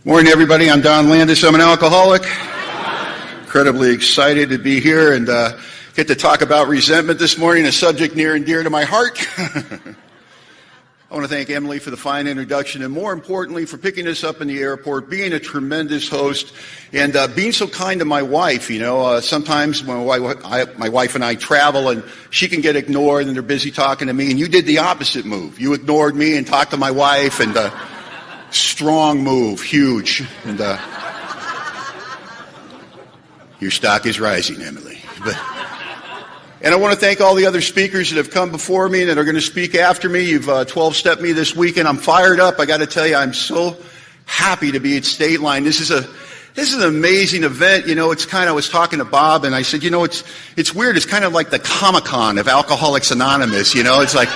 Morning, everybody. I'm Don Landis. I'm an alcoholic. Incredibly excited to be here and get to talk about resentment this morning, a subject near and dear to my heart. I want to thank Emily for the fine introduction and, more importantly, for picking us up in the airport, being a tremendous host, and being so kind to my wife. You know, sometimes my wife and I travel, and she can get ignored, and they're busy talking to me, and you did the opposite move. You ignored me and talked to my wife, and strong move, huge. And your stock is rising, Emily. And I want to thank all the other speakers that have come before me and that are going to speak after me. You've 12-stepped me this weekend. I'm fired up. I got to tell you, I'm so happy to be at State Line. This is an amazing event. You know, I was talking to Bob, and I said, you know, it's weird. It's kind of like the Comic-Con of Alcoholics Anonymous. You know, it's like,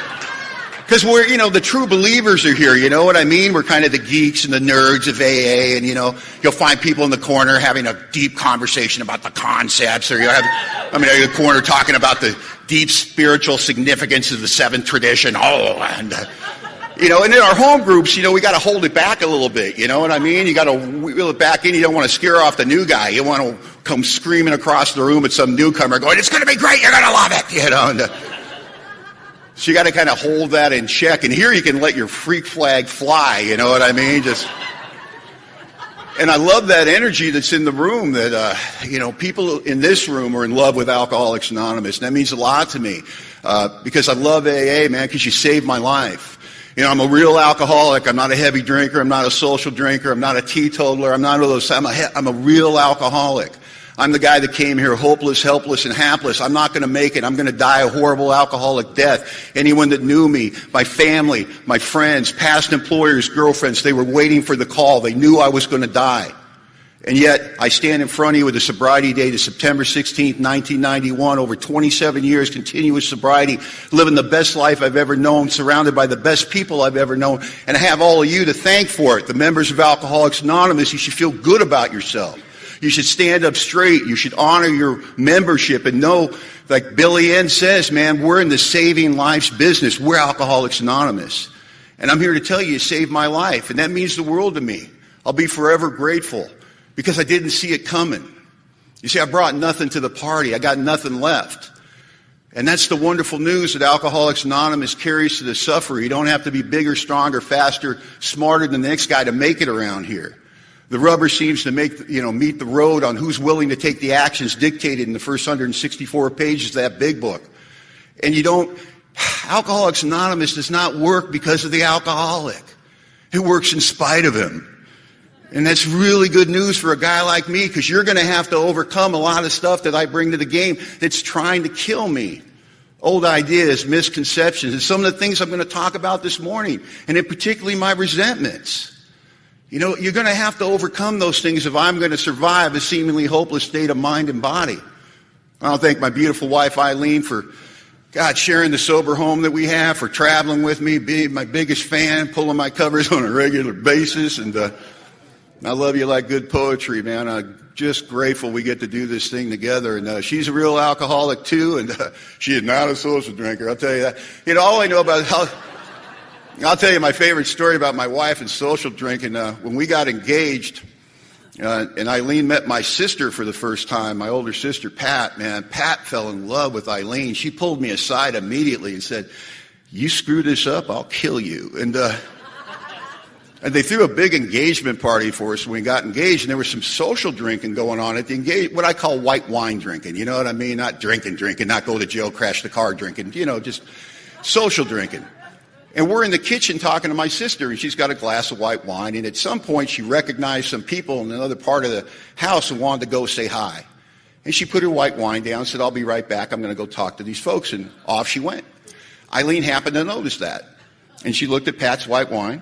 because we're, you know, the true believers are here, you know what I mean? We're kind of the geeks and the nerds of AA, and, you know, you'll find people in the corner having a deep conversation about the concepts, or you'll have, in the corner talking about the deep spiritual significance of the seventh tradition. You know, and in our home groups, you know, we got to hold it back a little bit, you know what I mean? You got to wheel it back in. You don't want to scare off the new guy. You want to come screaming across the room at some newcomer going, it's going to be great, you're going to love it, you know, so you got to kind of hold that in check. And here you can let your freak flag fly, you know what I mean? And I love that energy that's in the room that, you know, people in this room are in love with Alcoholics Anonymous. And that means a lot to me because I love AA, man, because you saved my life. You know, I'm a real alcoholic. I'm not a heavy drinker. I'm not a social drinker. I'm not a teetotaler. I'm not all those. I'm a real alcoholic. I'm the guy that came here hopeless, helpless, and hapless. I'm not going to make it. I'm going to die a horrible alcoholic death. Anyone that knew me, my family, my friends, past employers, girlfriends, they were waiting for the call. They knew I was going to die. And yet, I stand in front of you with a sobriety date of September 16th, 1991, over 27 years, continuous sobriety, living the best life I've ever known, surrounded by the best people I've ever known, and I have all of you to thank for it. The members of Alcoholics Anonymous, you should feel good about yourself. You should stand up straight. You should honor your membership and know, like Billy N says, man, we're in the saving lives business. We're Alcoholics Anonymous. And I'm here to tell you, you saved my life. And that means the world to me. I'll be forever grateful because I didn't see it coming. You see, I brought nothing to the party. I got nothing left. And that's the wonderful news that Alcoholics Anonymous carries to the sufferer. You don't have to be bigger, stronger, faster, smarter than the next guy to make it around here. The rubber seems to meet the road on who's willing to take the actions dictated in the first 164 pages of that big book. And Alcoholics Anonymous does not work because of the alcoholic. It works in spite of him. And that's really good news for a guy like me, because you're going to have to overcome a lot of stuff that I bring to the game that's trying to kill me. Old ideas, misconceptions, and some of the things I'm going to talk about this morning, and in particularly my resentments. You know, you're going to have to overcome those things if I'm going to survive a seemingly hopeless state of mind and body. I want to thank my beautiful wife, Eileen, for, God, sharing the sober home that we have, for traveling with me, being my biggest fan, pulling my covers on a regular basis. And I love you like good poetry, man. I'm just grateful we get to do this thing together. And she's a real alcoholic, too, and she is not a social drinker, I'll tell you that. You know, all I know about I'll tell you my favorite story about my wife and social drinking. When we got engaged, and Eileen met my sister for the first time, my older sister, Pat, man, Pat fell in love with Eileen. She pulled me aside immediately and said, you screw this up, I'll kill you. And they threw a big engagement party for us when we got engaged, and there was some social drinking going on at the engagement, what I call white wine drinking, you know what I mean? Not drinking, not go to jail, crash the car drinking, you know, just social drinking. And we're in the kitchen talking to my sister, and she's got a glass of white wine. And at some point, she recognized some people in another part of the house and wanted to go say hi. And she put her white wine down and said, I'll be right back. I'm going to go talk to these folks. And off she went. Eileen happened to notice that. And she looked at Pat's white wine.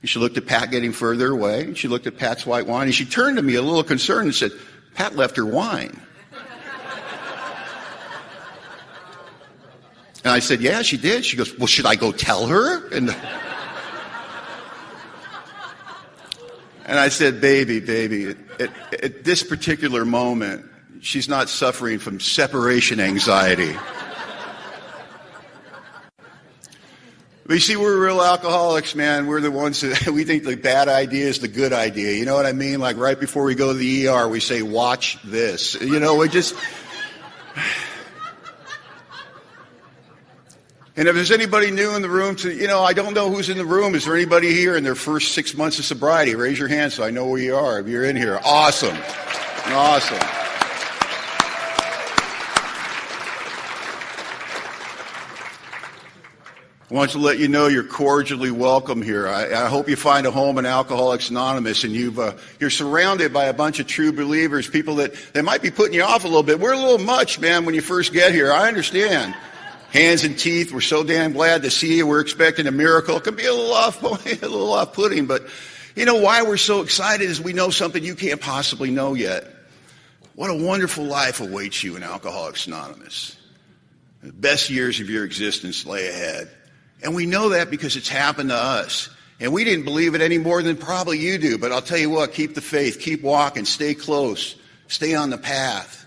And she looked at Pat getting further away. And she looked at Pat's white wine. And she turned to me a little concerned and said, Pat left her wine. And I said, yeah, she did. She goes, well, should I go tell her? And I said, baby, at this particular moment, she's not suffering from separation anxiety. But you see, we're real alcoholics, man. We're the ones that we think the bad idea is the good idea. You know what I mean? Like right before we go to the ER, we say, watch this. You know, we just... And if there's anybody new in the room, I don't know who's in the room. Is there anybody here in their first 6 months of sobriety? Raise your hand so I know where you are if you're in here. Awesome. Awesome. I want to let you know you're cordially welcome here. I hope you find a home in Alcoholics Anonymous, and you're surrounded by a bunch of true believers, people that might be putting you off a little bit. We're a little much, man, when you first get here. I understand. Hands and teeth, we're so damn glad to see you. We're expecting a miracle. It can be a little off-putting, but you know why we're so excited is we know something you can't possibly know yet. What a wonderful life awaits you in Alcoholics Anonymous. The best years of your existence lay ahead. And we know that because it's happened to us. And we didn't believe it any more than probably you do. But I'll tell you what, keep the faith, keep walking, stay close, stay on the path.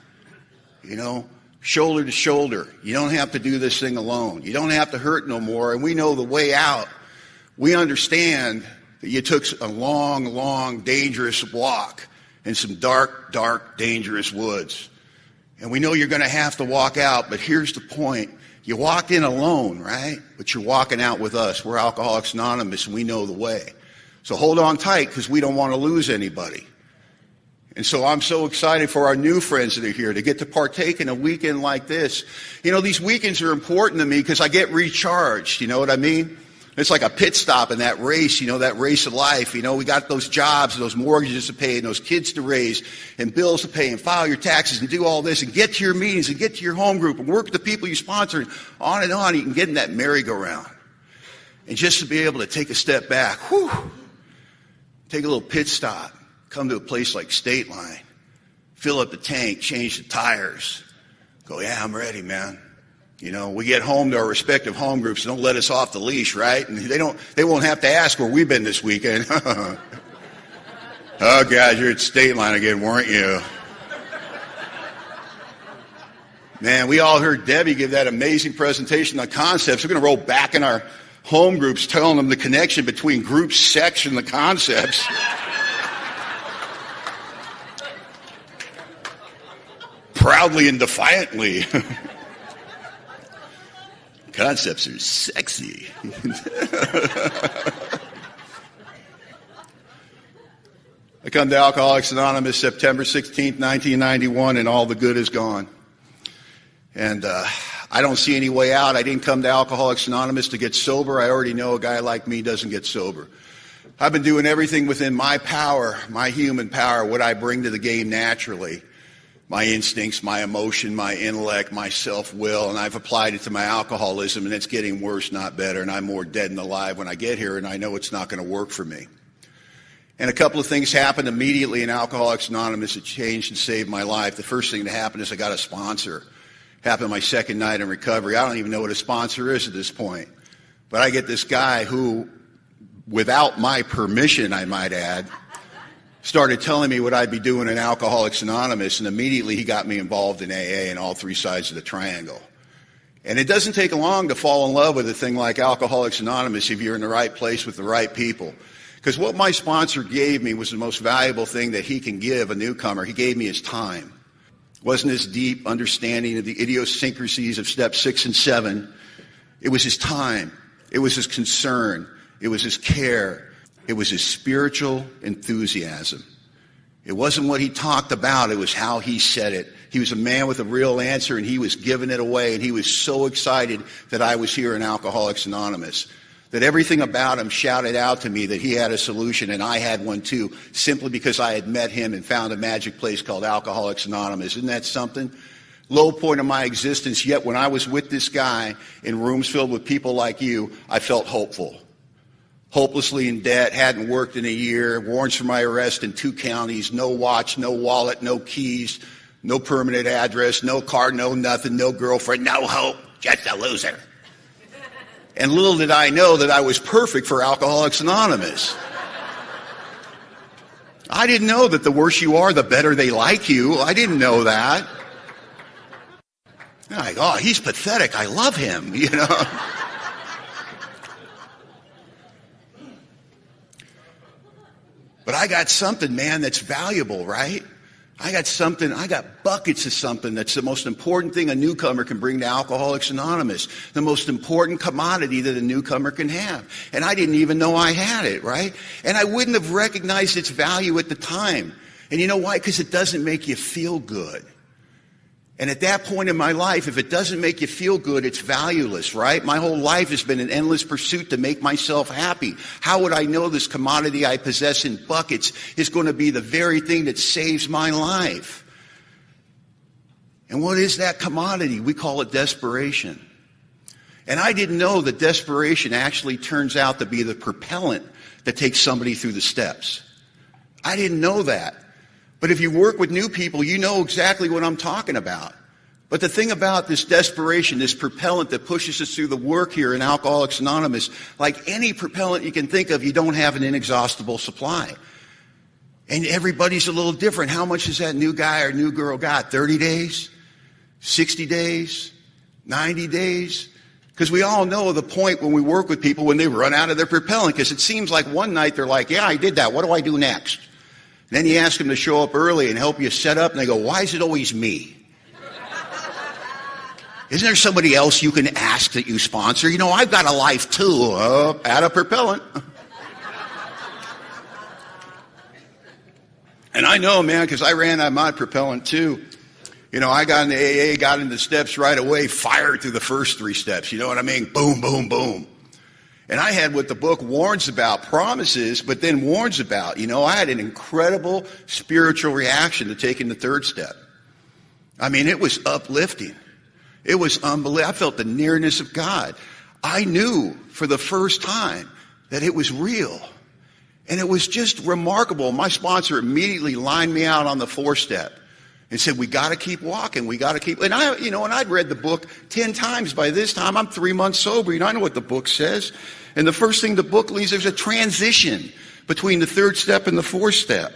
You know, shoulder to shoulder. You don't have to do this thing alone. You don't have to hurt no more. And we know the way out. We understand that you took a long, long, dangerous walk in some dark, dark, dangerous woods. And we know you're going to have to walk out. But here's the point. You walked in alone, right? But you're walking out with us. We're Alcoholics Anonymous, and we know the way. So hold on tight, because we don't want to lose anybody. And so I'm so excited for our new friends that are here to get to partake in a weekend like this. You know, these weekends are important to me because I get recharged. You know what I mean? It's like a pit stop in that race, that race of life. You know, we got those jobs and those mortgages to pay and those kids to raise and bills to pay and file your taxes and do all this and get to your meetings and get to your home group and work with the people you sponsor and on. You can get in that merry-go-round. And just to be able to take a step back, take a little pit stop, come to a place like State Line, fill up the tank, change the tires, go, yeah, I'm ready, man. You know, we get home to our respective home groups and don't let us off the leash, right? And they won't have to ask where we've been this weekend. Oh, God, you're at State Line again, weren't you? Man, we all heard Debbie give that amazing presentation on concepts. We're going to roll back in our home groups, telling them the connection between group sex and the concepts. Proudly and defiantly. Concepts are sexy. I come to Alcoholics Anonymous September 16th, 1991, and all the good is gone. And I don't see any way out. I didn't come to Alcoholics Anonymous to get sober. I already know a guy like me doesn't get sober. I've been doing everything within my power, my human power, what I bring to the game naturally. My instincts, my emotion, my intellect, my self-will, and I've applied it to my alcoholism, and it's getting worse, not better, and I'm more dead than alive when I get here, and I know it's not going to work for me. And a couple of things happened immediately in Alcoholics Anonymous that changed and saved my life. The first thing that happened is I got a sponsor. Happened my second night in recovery. I don't even know what a sponsor is at this point. But I get this guy who, without my permission, I might add, started telling me what I'd be doing in Alcoholics Anonymous, and immediately he got me involved in AA and all three sides of the triangle. And it doesn't take long to fall in love with a thing like Alcoholics Anonymous if you're in the right place with the right people. Because what my sponsor gave me was the most valuable thing that he can give a newcomer. He gave me his time. It wasn't his deep understanding of the idiosyncrasies of steps 6 and 7. It was his time. It was his concern. It was his care. It was his spiritual enthusiasm. It wasn't what he talked about. It was how he said it. He was a man with a real answer, and he was giving it away. And he was so excited that I was here in Alcoholics Anonymous, that everything about him shouted out to me that he had a solution, and I had one too, simply because I had met him and found a magic place called Alcoholics Anonymous. Isn't that something? Low point of my existence, yet when I was with this guy in rooms filled with people like you, I felt hopeful. Hopelessly in debt, hadn't worked in a year, warrants for my arrest in 2 counties, no watch, no wallet, no keys, no permanent address, no car, no nothing, no girlfriend, no hope, just a loser. And little did I know that I was perfect for Alcoholics Anonymous. I didn't know that the worse you are, the better they like you. I didn't know that. And I go, oh, he's pathetic. I love him, you know. But I got something, man, that's valuable, right? I got buckets of something that's the most important thing a newcomer can bring to Alcoholics Anonymous, the most important commodity that a newcomer can have. And I didn't even know I had it, right? And I wouldn't have recognized its value at the time. And you know why? Because it doesn't make you feel good. And at that point in my life, if it doesn't make you feel good, it's valueless, right? My whole life has been an endless pursuit to make myself happy. How would I know this commodity I possess in buckets is going to be the very thing that saves my life? And what is that commodity? We call it desperation. And I didn't know that desperation actually turns out to be the propellant that takes somebody through the steps. I didn't know that. But if you work with new people, you know exactly what I'm talking about. But the thing about this desperation, this propellant that pushes us through the work here in Alcoholics Anonymous, like any propellant you can think of, you don't have an inexhaustible supply. And everybody's a little different. How much has that new guy or new girl got? 30 days? 60 days? 90 days? Because we all know the point when we work with people when they run out of their propellant. Because it seems like one night they're like, yeah, I did that. What do I do next? Then you ask them to show up early and help you set up, and they go, why is it always me? Isn't there somebody else you can ask that you sponsor? You know, I've got a life too. Add a propellant. And I know, man, because I ran out of my propellant too. You know, I got into AA, got into the steps right away, fired through the first 3 steps. You know what I mean? Boom, boom, boom. And I had what the book warns about, promises, but then warns about. You know, I had an incredible spiritual reaction to taking the 3rd step. I mean, it was uplifting. It was unbelievable. I felt the nearness of God. I knew for the first time that it was real. And it was just remarkable. My sponsor immediately lined me out on the 4th step and said, we got to keep walking. We got to keep. And I'd read the book 10 times by this time. I'm 3 months sober. You know, I know what the book says. And the first thing the book leaves, there's a transition between the 3rd step and the 4th step.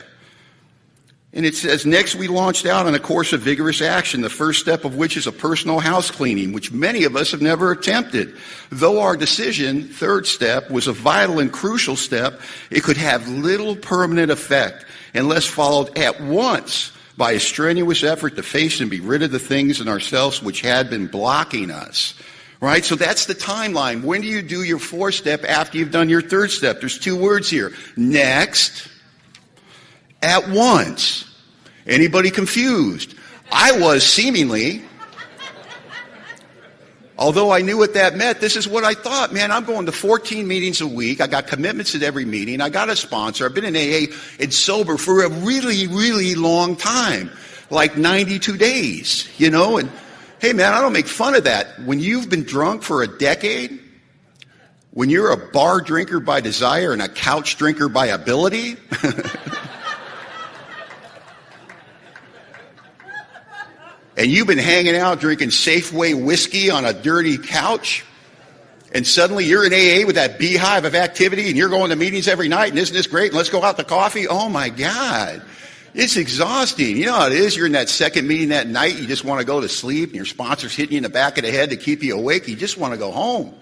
And it says, next we launched out on a course of vigorous action, the first step of which is a personal house cleaning, which many of us have never attempted. Though our decision, 3rd step, was a vital and crucial step, it could have little permanent effect unless followed at once by a strenuous effort to face and be rid of the things in ourselves which had been blocking us. Right? So that's the timeline. When do you do your 4th step after you've done your 3rd step? There's 2 words here. Next, at once. Anybody confused? I was seemingly. Although I knew what that meant, this is what I thought. Man, I'm going to 14 meetings a week. I got commitments at every meeting. I got a sponsor. I've been in AA and sober for a really, really long time. Like 92 days, you know? And hey, man, I don't make fun of that. When you've been drunk for a decade, when you're a bar drinker by desire and a couch drinker by ability, and you've been hanging out drinking Safeway whiskey on a dirty couch, and suddenly you're in AA with that beehive of activity, and you're going to meetings every night, and isn't this great? And let's go out to coffee. Oh, my God. It's exhausting. You know how it is? You're in that second meeting that night. You just want to go to sleep, and your sponsor's hitting you in the back of the head to keep you awake. You just want to go home.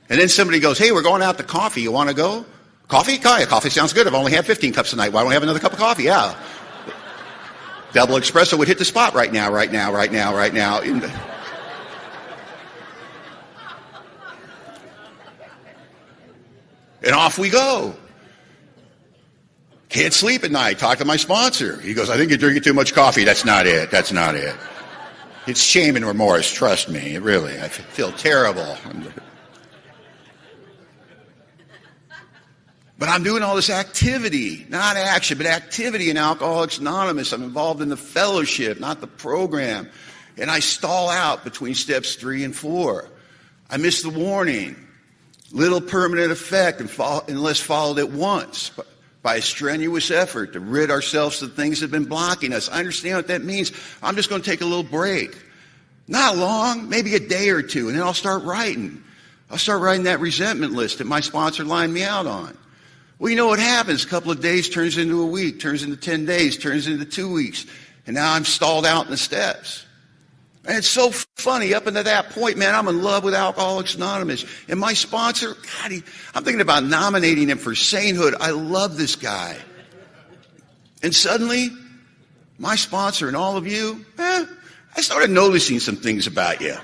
And then somebody goes, hey, we're going out to coffee. You want to go? Coffee? Yeah, coffee sounds good. I've only had 15 cups tonight. Why don't we have another cup of coffee? Yeah. Double espresso would hit the spot right now. And off we go. Can't sleep at night. Talk to my sponsor. He goes, I think you're drinking too much coffee. That's not it. It's shame and remorse. Trust me. Really. I feel terrible. But I'm doing all this activity, not action, but activity in Alcoholics Anonymous. I'm involved in the fellowship, not the program. And I stall out between steps 3 and 4. I miss the warning. Little permanent effect unless followed at once by a strenuous effort to rid ourselves of the things that have been blocking us. I understand what that means. I'm just going to take a little break. Not long, maybe a day or 2, and then I'll start writing. I'll start writing that resentment list that my sponsor lined me out on. Well, you know what happens? A couple of days turns into a week, turns into 10 days, turns into 2 weeks. And now I'm stalled out in the steps. And it's so funny. Up until that point, man, I'm in love with Alcoholics Anonymous. And my sponsor, God, I'm thinking about nominating him for sainthood. I love this guy. And suddenly, my sponsor and all of you, I started noticing some things about you.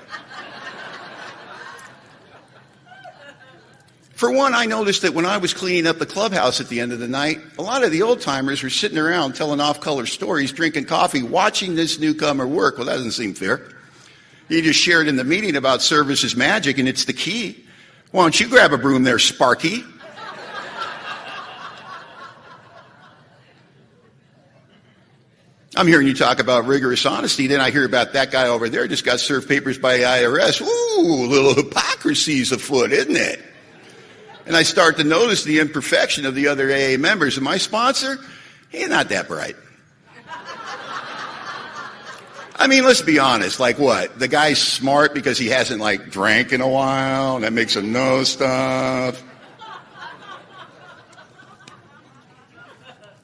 For one, I noticed that when I was cleaning up the clubhouse at the end of the night, a lot of the old-timers were sitting around telling off-color stories, drinking coffee, watching this newcomer work. Well, that doesn't seem fair. You just shared in the meeting about service is magic, and it's the key. Why don't you grab a broom there, Sparky? I'm hearing you talk about rigorous honesty, then I hear about that guy over there just got served papers by the IRS. Ooh, a little hypocrisy's afoot, isn't it? And I start to notice the imperfection of the other AA members. And my sponsor, he's not that bright. I mean, let's be honest. Like what? The guy's smart because he hasn't, like, drank in a while, and that makes him know stuff.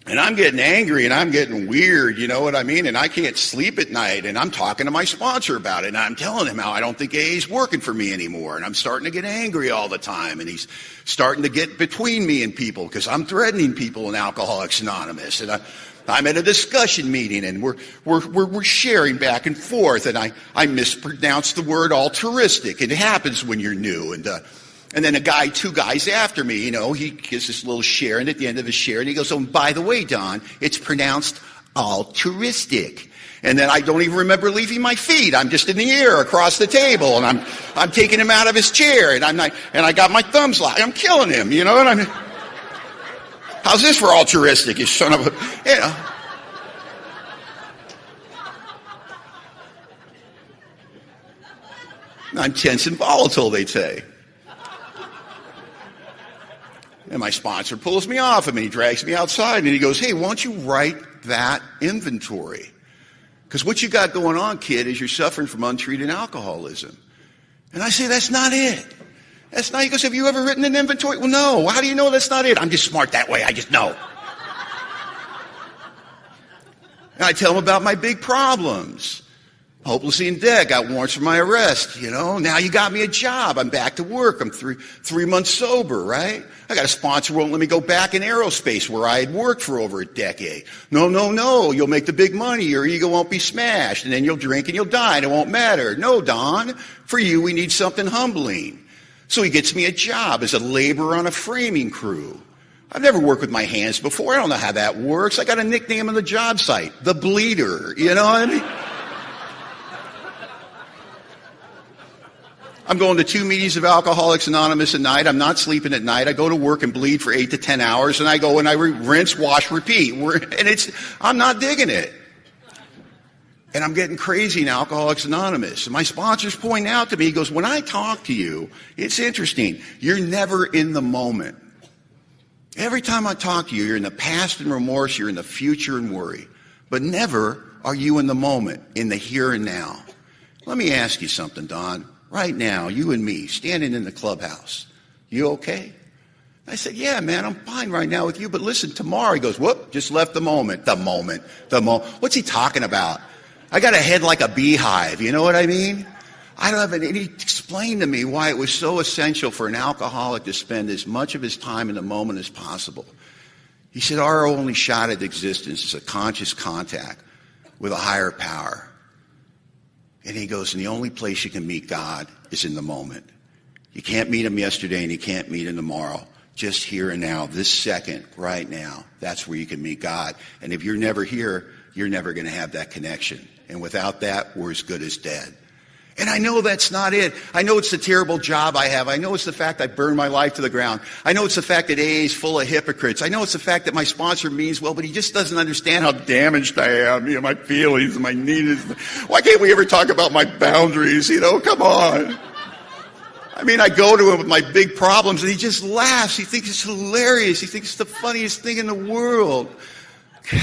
And I'm getting angry and I'm getting weird, you know what I mean? And I can't sleep at night, and I'm talking to my sponsor about it, and I'm telling him how I don't think AA's working for me anymore, and I'm starting to get angry all the time, and he's starting to get between me and people because I'm threatening people in Alcoholics Anonymous, and I'm at a discussion meeting, and we're sharing back and forth, and I mispronounced the word altruistic. It happens when you're new, and then two guys after me, you know, he gives this little share, and at the end of his share, and he goes, oh, by the way, Don, it's pronounced altruistic. And then I don't even remember leaving my feet. I'm just in the air across the table, and I'm taking him out of his chair, and I got my thumbs locked. I'm killing him, you know, and I'm, how's this for altruistic, you son of a, you know. I'm tense and volatile, they'd say. And my sponsor pulls me off him, and he drags me outside, and he goes, hey, why don't you write that inventory? Because what you got going on, kid, is you're suffering from untreated alcoholism. And I say, that's not it. That's not, he goes, have you ever written an inventory? Well, no. How do you know that's not it? I'm just smart that way. I just know. And I tell him about my big problems. Hopelessly in debt, got warrants for my arrest, you know. Now you got me a job. I'm back to work. I'm three months sober, right? I got a sponsor who won't let me go back in aerospace where I had worked for over a decade. No. You'll make the big money. Your ego won't be smashed. And then you'll drink and you'll die and it won't matter. No, Don. For you, we need something humbling. So he gets me a job as a laborer on a framing crew. I've never worked with my hands before. I don't know how that works. I got a nickname on the job site, the Bleeder. You know what I mean? I'm going to 2 meetings of Alcoholics Anonymous a night. I'm not sleeping at night. I go to work and bleed for 8 to 10 hours, and I go and I rinse, wash, repeat. I'm not digging it. And I'm getting crazy in Alcoholics Anonymous. And my sponsor's pointing out to me, he goes, when I talk to you, it's interesting. You're never in the moment. Every time I talk to you, you're in the past and remorse, you're in the future and worry. But never are you in the moment, in the here and now. Let me ask you something, Don. Right now, you and me, standing in the clubhouse, you okay? I said, yeah, man, I'm fine right now with you, but listen, tomorrow, he goes, whoop, just left the moment. What's he talking about? I got a head like a beehive, you know what I mean? I don't have any, and he explained to me why it was so essential for an alcoholic to spend as much of his time in the moment as possible. He said, our only shot at existence is a conscious contact with a higher power. And he goes, and the only place you can meet God is in the moment. You can't meet him yesterday and you can't meet him tomorrow. Just here and now, this second, right now, that's where you can meet God. And if you're never here, you're never going to have that connection. And without that, we're as good as dead. And I know that's not it. I know it's the terrible job I have. I know it's the fact I burned my life to the ground. I know it's the fact that AA is full of hypocrites. I know it's the fact that my sponsor means well, but he just doesn't understand how damaged I am. You know, my feelings and my needs. Why can't we ever talk about my boundaries? You know, come on. I mean, I go to him with my big problems and he just laughs. He thinks it's hilarious. He thinks it's the funniest thing in the world. God.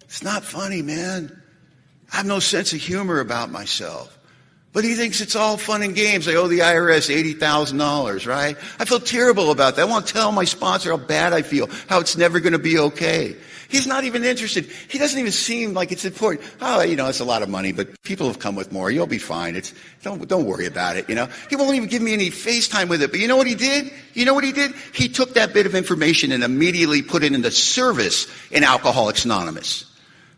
It's not funny, man. I have no sense of humor about myself. But he thinks it's all fun and games. I owe the IRS $80,000, right? I feel terrible about that. I want to tell my sponsor how bad I feel, how it's never going to be okay. He's not even interested. He doesn't even seem like it's important. Oh, it's a lot of money, but people have come with more. You'll be fine. Don't worry about it, He won't even give me any FaceTime with it. But you know what he did? He took that bit of information and immediately put it into service in Alcoholics Anonymous.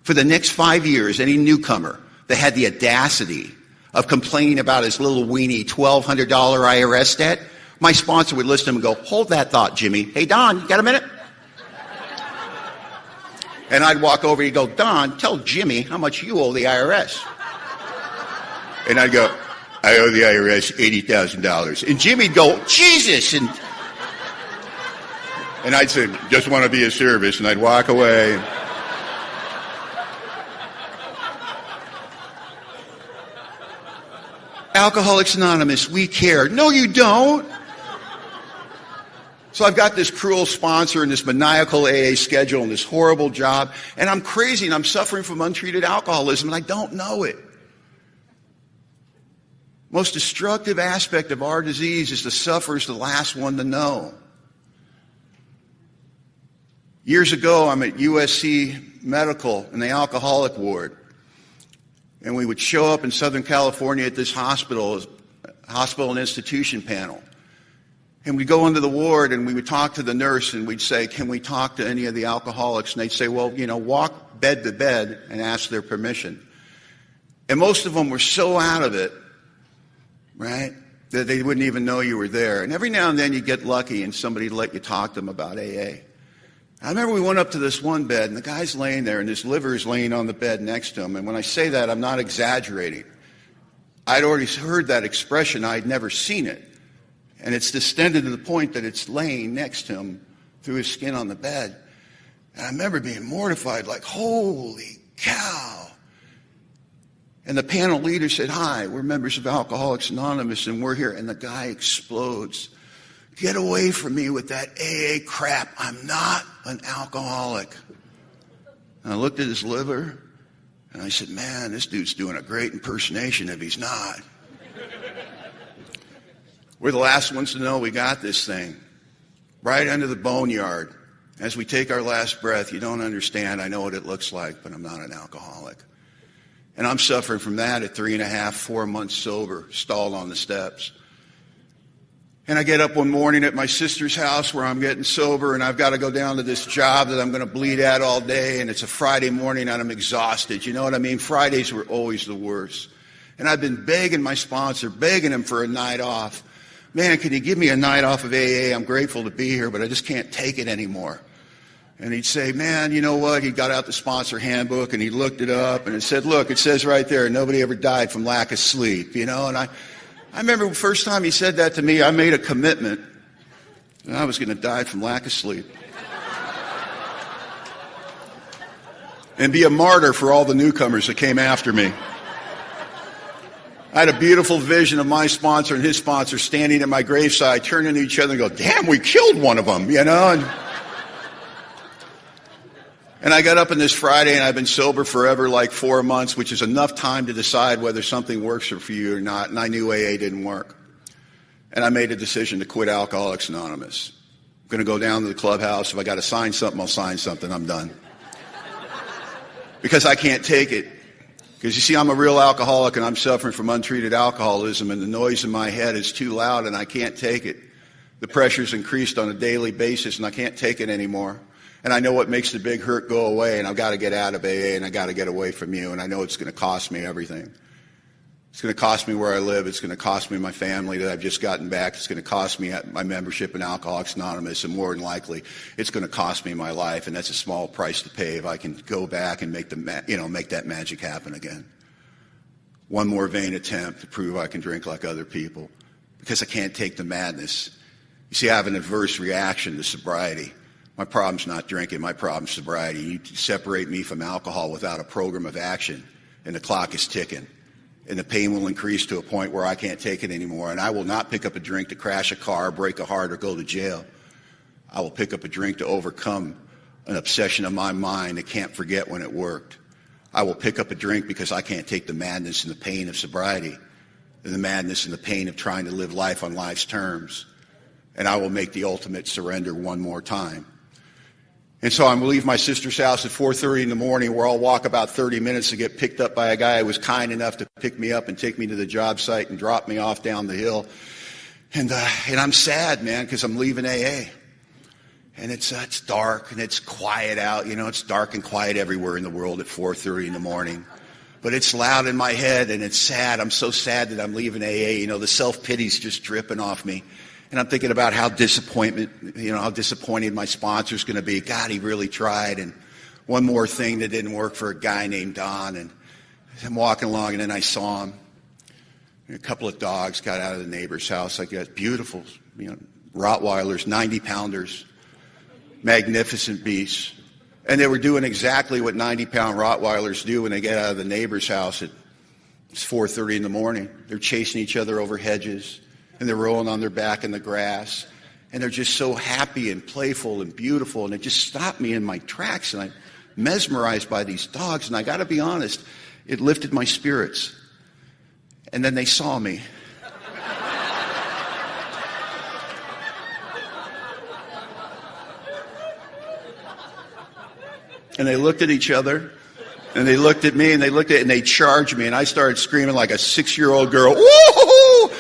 For the next 5 years, any newcomer that had the audacity of complaining about his little weenie $1,200 IRS debt, my sponsor would listen to him and go, hold that thought, Jimmy. Hey, Don, you got a minute? And I'd walk over and he'd go, Don, tell Jimmy how much you owe the IRS. And I'd go, I owe the IRS $80,000. And Jimmy'd go, Jesus! And I'd say, just want to be of service. And I'd walk away. Alcoholics Anonymous, we care. No, you don't. So I've got this cruel sponsor and this maniacal AA schedule and this horrible job, and I'm crazy and I'm suffering from untreated alcoholism and I don't know it. Most destructive aspect of our disease is the sufferer's the last one to know. Years ago, I'm at USC Medical in the alcoholic ward, and we would show up in Southern California at this hospital and institution panel. And we'd go into the ward and we would talk to the nurse and we'd say, can we talk to any of the alcoholics? And they'd say, well, walk bed to bed and ask their permission. And most of them were so out of it, right, that they wouldn't even know you were there. And every now and then you get lucky and somebody would let you talk to them about AA. I remember we went up to this one bed and the guy's laying there and his liver is laying on the bed next to him. And when I say that, I'm not exaggerating. I'd already heard that expression. I'd never seen it. And it's distended to the point that it's laying next to him through his skin on the bed. And I remember being mortified, like, holy cow. And the panel leader said, hi, we're members of Alcoholics Anonymous and we're here. And the guy explodes. Get away from me with that AA crap. I'm not an alcoholic. And I looked at his liver and I said, man, this dude's doing a great impersonation if he's not. We're the last ones to know we got this thing. Right under the boneyard. As we take our last breath, you don't understand. I know what it looks like, but I'm not an alcoholic. And I'm suffering from that at 3.5, 4 months sober, stalled on the steps. And I get up one morning at my sister's house where I'm getting sober, and I've got to go down to this job that I'm going to bleed at all day, and it's a Friday morning, and I'm exhausted. You know what I mean? Fridays were always the worst. And I've been begging my sponsor, begging him for a night off. Man, can you give me a night off of AA? I'm grateful to be here, but I just can't take it anymore. And he'd say, man, you know what? He got out the sponsor handbook and he looked it up and it said, look, it says right there, nobody ever died from lack of sleep, And I remember the first time he said that to me, I made a commitment that I was going to die from lack of sleep. And be a martyr for all the newcomers that came after me. I had a beautiful vision of my sponsor and his sponsor standing at my graveside, turning to each other and go, damn, we killed one of them, And I got up on this Friday and I've been sober forever, like 4 months, which is enough time to decide whether something works for you or not. And I knew AA didn't work. And I made a decision to quit Alcoholics Anonymous. I'm going to go down to the clubhouse. If I got to sign something, I'll sign something. I'm done. Because I can't take it. Because you see, I'm a real alcoholic and I'm suffering from untreated alcoholism and the noise in my head is too loud and I can't take it. The pressure's increased on a daily basis and I can't take it anymore. And I know what makes the big hurt go away and I've got to get out of AA and I've got to get away from you and I know it's going to cost me everything. It's going to cost me where I live. It's going to cost me my family that I've just gotten back. It's going to cost me my membership in Alcoholics Anonymous, and more than likely, it's going to cost me my life. And that's a small price to pay if I can go back and make that magic happen again. One more vain attempt to prove I can drink like other people, because I can't take the madness. You see, I have an adverse reaction to sobriety. My problem's not drinking. My problem's sobriety. You separate me from alcohol without a program of action, and the clock is ticking. And the pain will increase to a point where I can't take it anymore. And I will not pick up a drink to crash a car, break a heart, or go to jail. I will pick up a drink to overcome an obsession of my mind that can't forget when it worked. I will pick up a drink because I can't take the madness and the pain of sobriety, and the madness and the pain of trying to live life on life's terms. And I will make the ultimate surrender one more time. And so I'm leaving my sister's house at 4:30 in the morning, where I'll walk about 30 minutes to get picked up by a guy who was kind enough to pick me up and take me to the job site and drop me off down the hill. And I'm sad, man, because I'm leaving AA. And it's dark and it's quiet out. You know, it's dark and quiet everywhere in the world at 4:30 in the morning. But it's loud in my head and it's sad. I'm so sad that I'm leaving AA. You know, the self-pity's just dripping off me. And I'm thinking about how disappointed my sponsor's going to be. God, he really tried. And one more thing that didn't work for a guy named Don. And I'm walking along, and then I saw him. And a couple of dogs got out of the neighbor's house. I guess beautiful, Rottweilers, 90-pounders, magnificent beasts. And they were doing exactly what 90-pound Rottweilers do when they get out of the neighbor's house at 4:30 in the morning. They're chasing each other over hedges. And they're rolling on their back in the grass. And they're just so happy and playful and beautiful. And it just stopped me in my tracks. And I'm mesmerized by these dogs. And I got to be honest, it lifted my spirits. And then they saw me. And they looked at each other. And they looked at me. And they charged me. And I started screaming like a 6-year-old girl. Woo-hoo-hoo!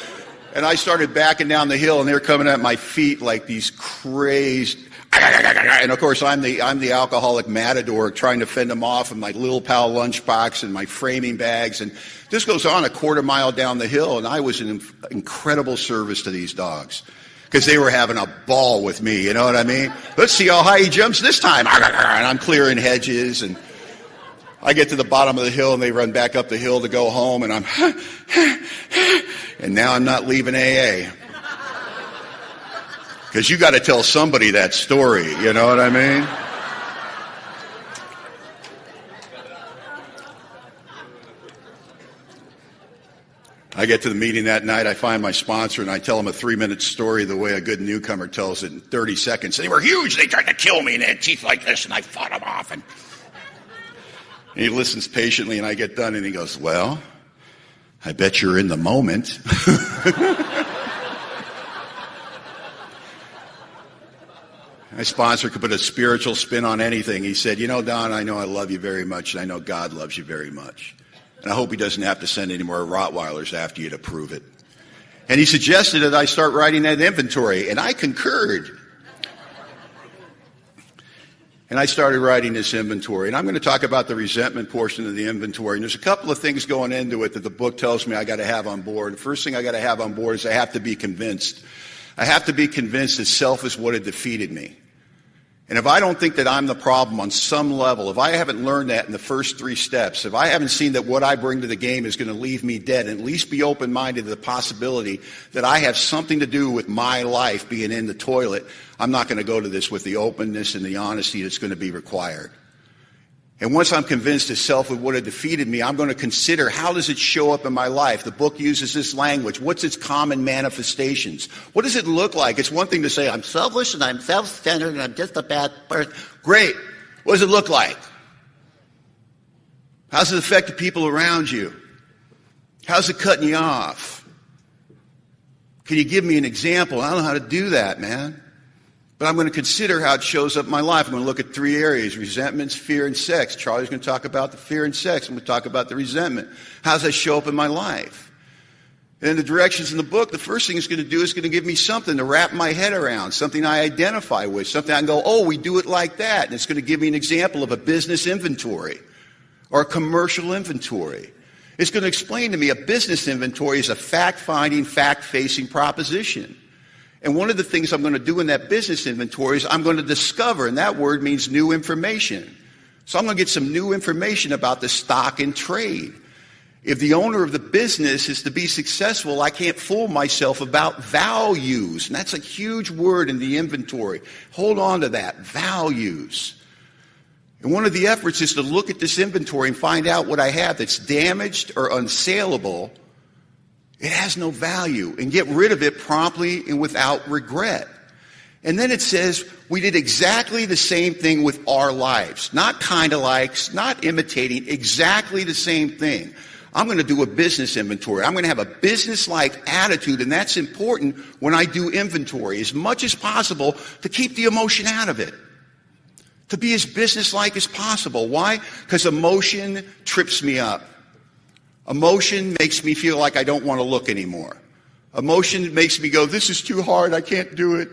And I started backing down the hill, and they're coming at my feet like these crazed. And of course, I'm the alcoholic matador trying to fend them off in my little pal lunchbox and my framing bags. And this goes on a quarter mile down the hill, and I was an incredible service to these dogs because they were having a ball with me. You know what I mean? Let's see how high he jumps this time. And I'm clearing hedges, and I get to the bottom of the hill, and they run back up the hill to go home, and I'm, and now I'm not leaving AA. Because you got to tell somebody that story, you know what I mean? I get to the meeting that night, I find my sponsor, and I tell him a 3-minute story the way a good newcomer tells it in 30 seconds. They were huge, they tried to kill me, and they had teeth like this, and I fought them off, and he listens patiently, and I get done, and he goes, well, I bet you're in the moment. My sponsor could put a spiritual spin on anything. He said, Don, I know I love you very much, and I know God loves you very much. And I hope he doesn't have to send any more Rottweilers after you to prove it. And he suggested that I start writing that inventory, and I concurred. And I started writing this inventory. And I'm going to talk about the resentment portion of the inventory. And there's a couple of things going into it that the book tells me I got to have on board. The first thing I got to have on board is I have to be convinced. I have to be convinced that self is what had defeated me. And if I don't think that I'm the problem on some level, if I haven't learned that in the first 3 steps, if I haven't seen that what I bring to the game is going to leave me dead, and at least be open-minded to the possibility that I have something to do with my life being in the toilet, I'm not going to go to this with the openness and the honesty that's going to be required. And once I'm convinced that self would have defeated me, I'm going to consider how does it show up in my life. The book uses this language. What's its common manifestations? What does it look like? It's one thing to say, I'm selfish and I'm self-centered and I'm just a bad person. Great. What does it look like? How's it affect the people around you? How's it cutting you off? Can you give me an example? I don't know how to do that, man. But I'm going to consider how it shows up in my life. I'm going to look at 3 areas: resentments, fear, and sex. Charlie's going to talk about the fear and sex. I'm going to talk about the resentment. How does that show up in my life? And the directions in the book, the first thing it's going to do is going to give me something to wrap my head around, something I identify with, something I can go, oh, we do it like that. And it's going to give me an example of a business inventory or a commercial inventory. It's going to explain to me a business inventory is a fact-finding, fact-facing proposition. And one of the things I'm going to do in that business inventory is I'm going to discover, and that word means new information. So I'm going to get some new information about the stock and trade. If the owner of the business is to be successful, I can't fool myself about values. And that's a huge word in the inventory. Hold on to that, values. And one of the efforts is to look at this inventory and find out what I have that's damaged or unsaleable. It has no value, and get rid of it promptly and without regret. And then it says we did exactly the same thing with our lives. Not kind of likes, not imitating, exactly the same thing. I'm going to do a business inventory. I'm going to have a business-like attitude, and that's important when I do inventory, as much as possible to keep the emotion out of it. To be as businesslike as possible. Why? Because emotion trips me up. Emotion makes me feel like I don't want to look anymore. Emotion makes me go, this is too hard, I can't do it.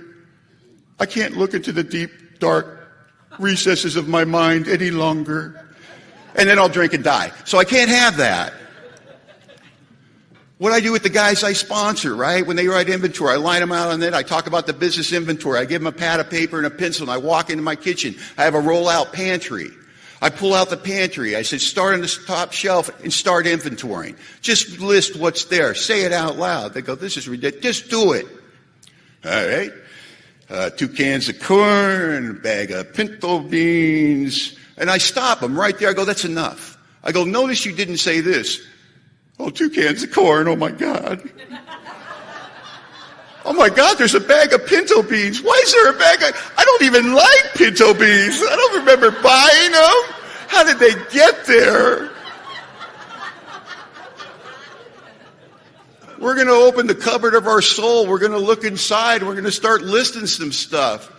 I can't look into the deep, dark recesses of my mind any longer. And then I'll drink and die. So I can't have that. What I do with the guys I sponsor, right? When they write inventory, I line them out on it. I talk about the business inventory. I give them a pad of paper and a pencil, and I walk into my kitchen. I have a roll-out pantry. I pull out the pantry. I said, start on the top shelf and start inventorying. Just list what's there. Say it out loud. They go, this is ridiculous. Just do it. All right. 2 cans of corn, a bag of pinto beans. And I stop them right there. I go, that's enough. I go, notice you didn't say this. Oh, 2 cans of corn. Oh, my God. Oh, my God, there's a bag of pinto beans. Why is there a bag of... I don't even like pinto beans. I don't remember buying them. How did they get there? We're going to open the cupboard of our soul. We're going to look inside. We're going to start listing some stuff.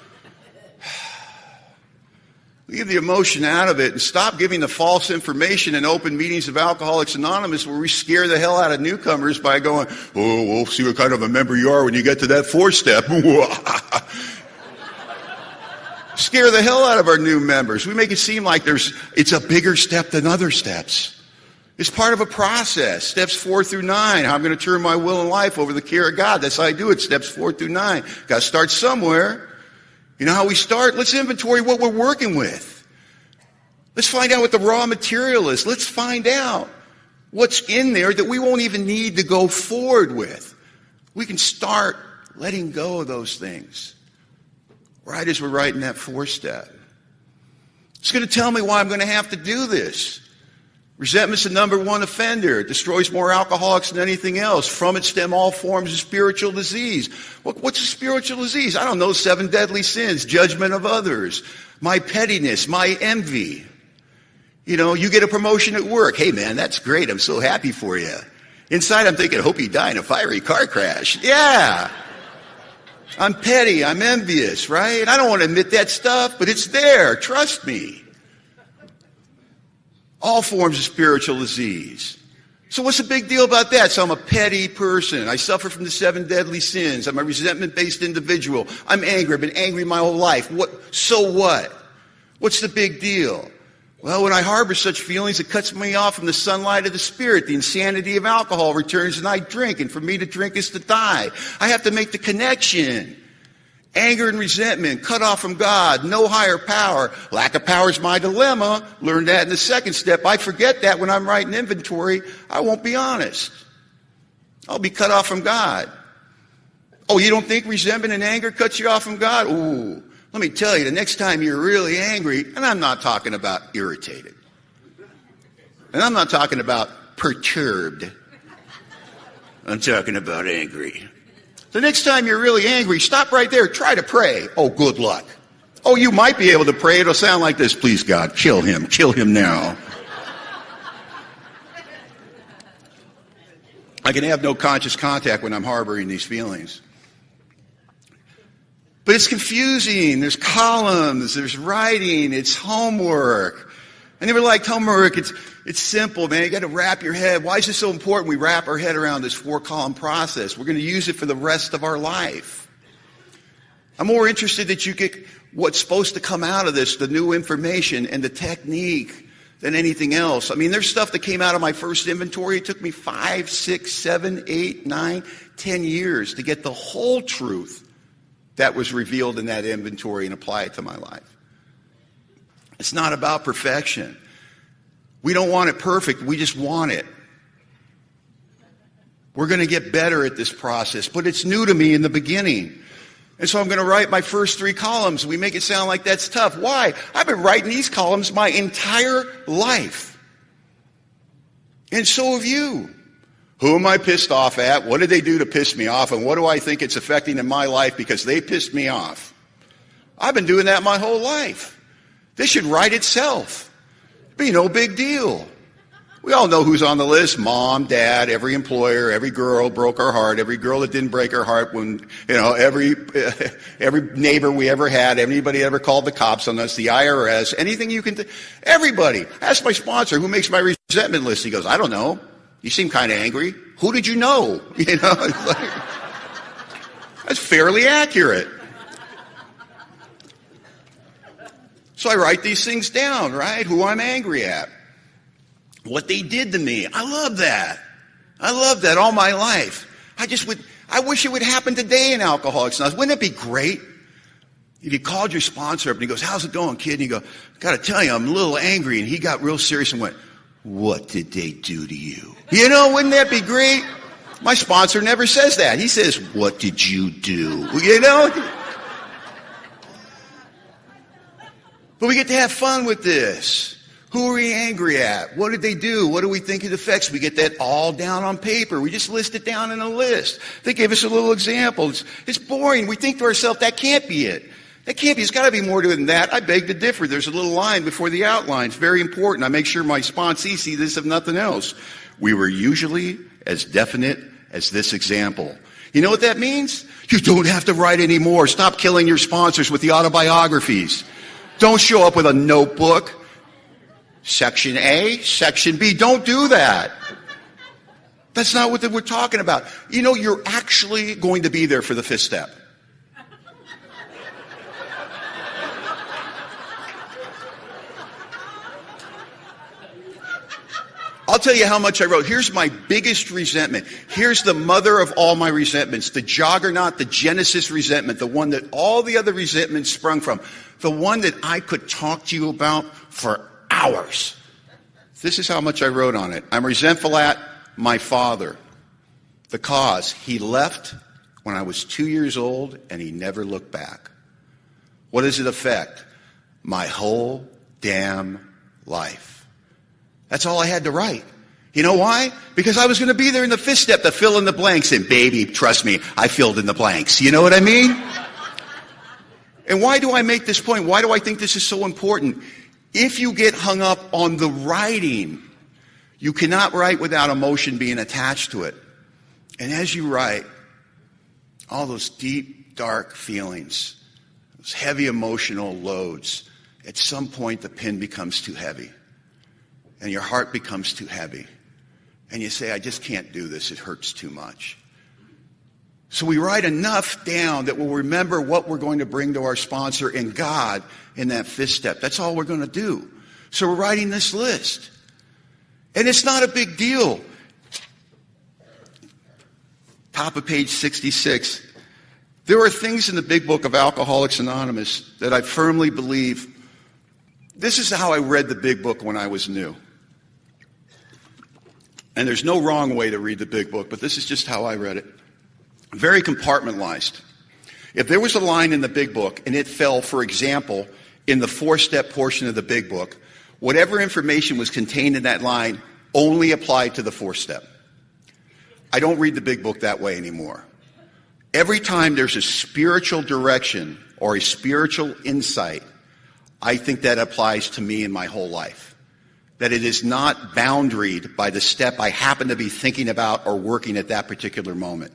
Leave the emotion out of it and stop giving the false information in open meetings of Alcoholics Anonymous where we scare the hell out of newcomers by going, oh, we'll see what kind of a member you are when you get to that 4-step. Scare the hell out of our new members. We make it seem like it's a bigger step than other steps. It's part of a process. Steps 4 through 9. How I'm going to turn my will and life over the care of God. That's how I do it. Steps 4 through 9. Got to start somewhere. You know how we start? Let's inventory what we're working with. Let's find out what the raw material is. Let's find out what's in there that we won't even need to go forward with. We can start letting go of those things right as we're writing that 4-step. It's going to tell me why I'm going to have to do this. Resentment's the number 1 offender. It destroys more alcoholics than anything else. From it stem all forms of spiritual disease. What's a spiritual disease? I don't know. 7 deadly sins, judgment of others, my pettiness, my envy. You know, you get a promotion at work. Hey, man, that's great. I'm so happy for you. Inside, I'm thinking, I hope you die in a fiery car crash. Yeah. I'm petty. I'm envious, right? I don't want to admit that stuff, but it's there. Trust me. All forms of spiritual disease. So what's the big deal about that? So I'm a petty person. I suffer from the 7 deadly sins. I'm a resentment-based individual. I'm angry. I've been angry my whole life. So what? What's the big deal? Well, when I harbor such feelings, it cuts me off from the sunlight of the Spirit. The insanity of alcohol returns and I drink. And for me to drink is to die. I have to make the connection. Anger and resentment, cut off from God, no higher power. Lack of power is my dilemma. Learned that in the 2nd step. I forget that when I'm writing inventory. I won't be honest. I'll be cut off from God. Oh, you don't think resentment and anger cuts you off from God? Ooh, let me tell you, the next time you're really angry, and I'm not talking about irritated. And I'm not talking about perturbed. I'm talking about angry. The next time you're really angry, stop right there. Try to pray. Oh, good luck. Oh, you might be able to pray. It'll sound like this. Please, God, kill him. Kill him now. I can have no conscious contact when I'm harboring these feelings. But it's confusing. There's columns. There's writing. It's homework. I never liked homework. It's simple, man. You got to wrap your head. Why is it so important we wrap our head around this 4-column process? We're going to use it for the rest of our life. I'm more interested that you get what's supposed to come out of this, the new information and the technique, than anything else. I mean, there's stuff that came out of my first inventory. It took me 5, 6, 7, 8, 9, 10 years to get the whole truth that was revealed in that inventory and apply it to my life. It's not about perfection. We don't want it perfect. We just want it. We're going to get better at this process, but it's new to me in the beginning. And so I'm going to write my first 3 columns. We make it sound like that's tough. Why? I've been writing these columns my entire life. And so have you. Who am I pissed off at? What did they do to piss me off? And what do I think it's affecting in my life because they pissed me off? I've been doing that my whole life. This should write itself. Be no big deal. We all know who's on the list. Mom, dad, every employer, every girl broke our heart, every girl that didn't break our heart when, every neighbor we ever had, anybody ever called the cops on us, the IRS, anything you can everybody. Ask my sponsor, who makes my resentment list? He goes, I don't know. You seem kind of angry. Who did you know? It's like, that's fairly accurate. So I write these things down, right? Who I'm angry at. What they did to me. I love that. I love that all my life. I wish it would happen today in Alcoholics Anonymous. Wouldn't it be great if you called your sponsor up and he goes, how's it going, kid? And you go, got to tell you, I'm a little angry. And he got real serious and went, what did they do to you? Wouldn't that be great? My sponsor never says that. He says, what did you do? But we get to have fun with this. Who are we angry at? What did they do? What do we think it affects? We get that all down on paper. We just list it down in a list. They gave us a little example. It's boring. We think to ourselves, that can't be it. That can't be. It's got to be more to it than that. I beg to differ. There's a little line before the outline. It's very important. I make sure my sponsees see this if nothing else. We were usually as definite as this example. You know what that means? You don't have to write anymore. Stop killing your sponsors with the autobiographies. Don't show up with a notebook. Section A, Section B. Don't do that. That's not what we're talking about. You're actually going to be there for the fifth step. I'll tell you how much I wrote. Here's my biggest resentment. Here's the mother of all my resentments, the juggernaut, the Genesis resentment, the one that all the other resentments sprung from, the one that I could talk to you about for hours. This is how much I wrote on it. I'm resentful at my father. The cause, he left when I was 2 years old and he never looked back. What does it affect? My whole damn life. That's all I had to write. You know why? Because I was going to be there in the fifth step to fill in the blanks. And baby, trust me, I filled in the blanks. You know what I mean? And why do I make this point? Why do I think this is so important? If you get hung up on the writing, you cannot write without emotion being attached to it. And as you write, all those deep, dark feelings, those heavy emotional loads, at some point the pen becomes too heavy. And your heart becomes too heavy. And you say, I just can't do this. It hurts too much. So we write enough down that we'll remember what we're going to bring to our sponsor and God in that fifth step. That's all we're going to do. So we're writing this list. And it's not a big deal. Top of page 66. There are things in the big book of Alcoholics Anonymous that I firmly believe. This is how I read the big book when I was new. And there's no wrong way to read the big book, but this is just how I read it. Very compartmentalized. If there was a line in the big book and it fell, for example, in the four-step portion of the big book, whatever information was contained in that line only applied to the fourth step. I don't read the big book that way anymore. Every time there's a spiritual direction or a spiritual insight, I think that applies to me in my whole life. That it is not boundaried by the step I happen to be thinking about or working at that particular moment.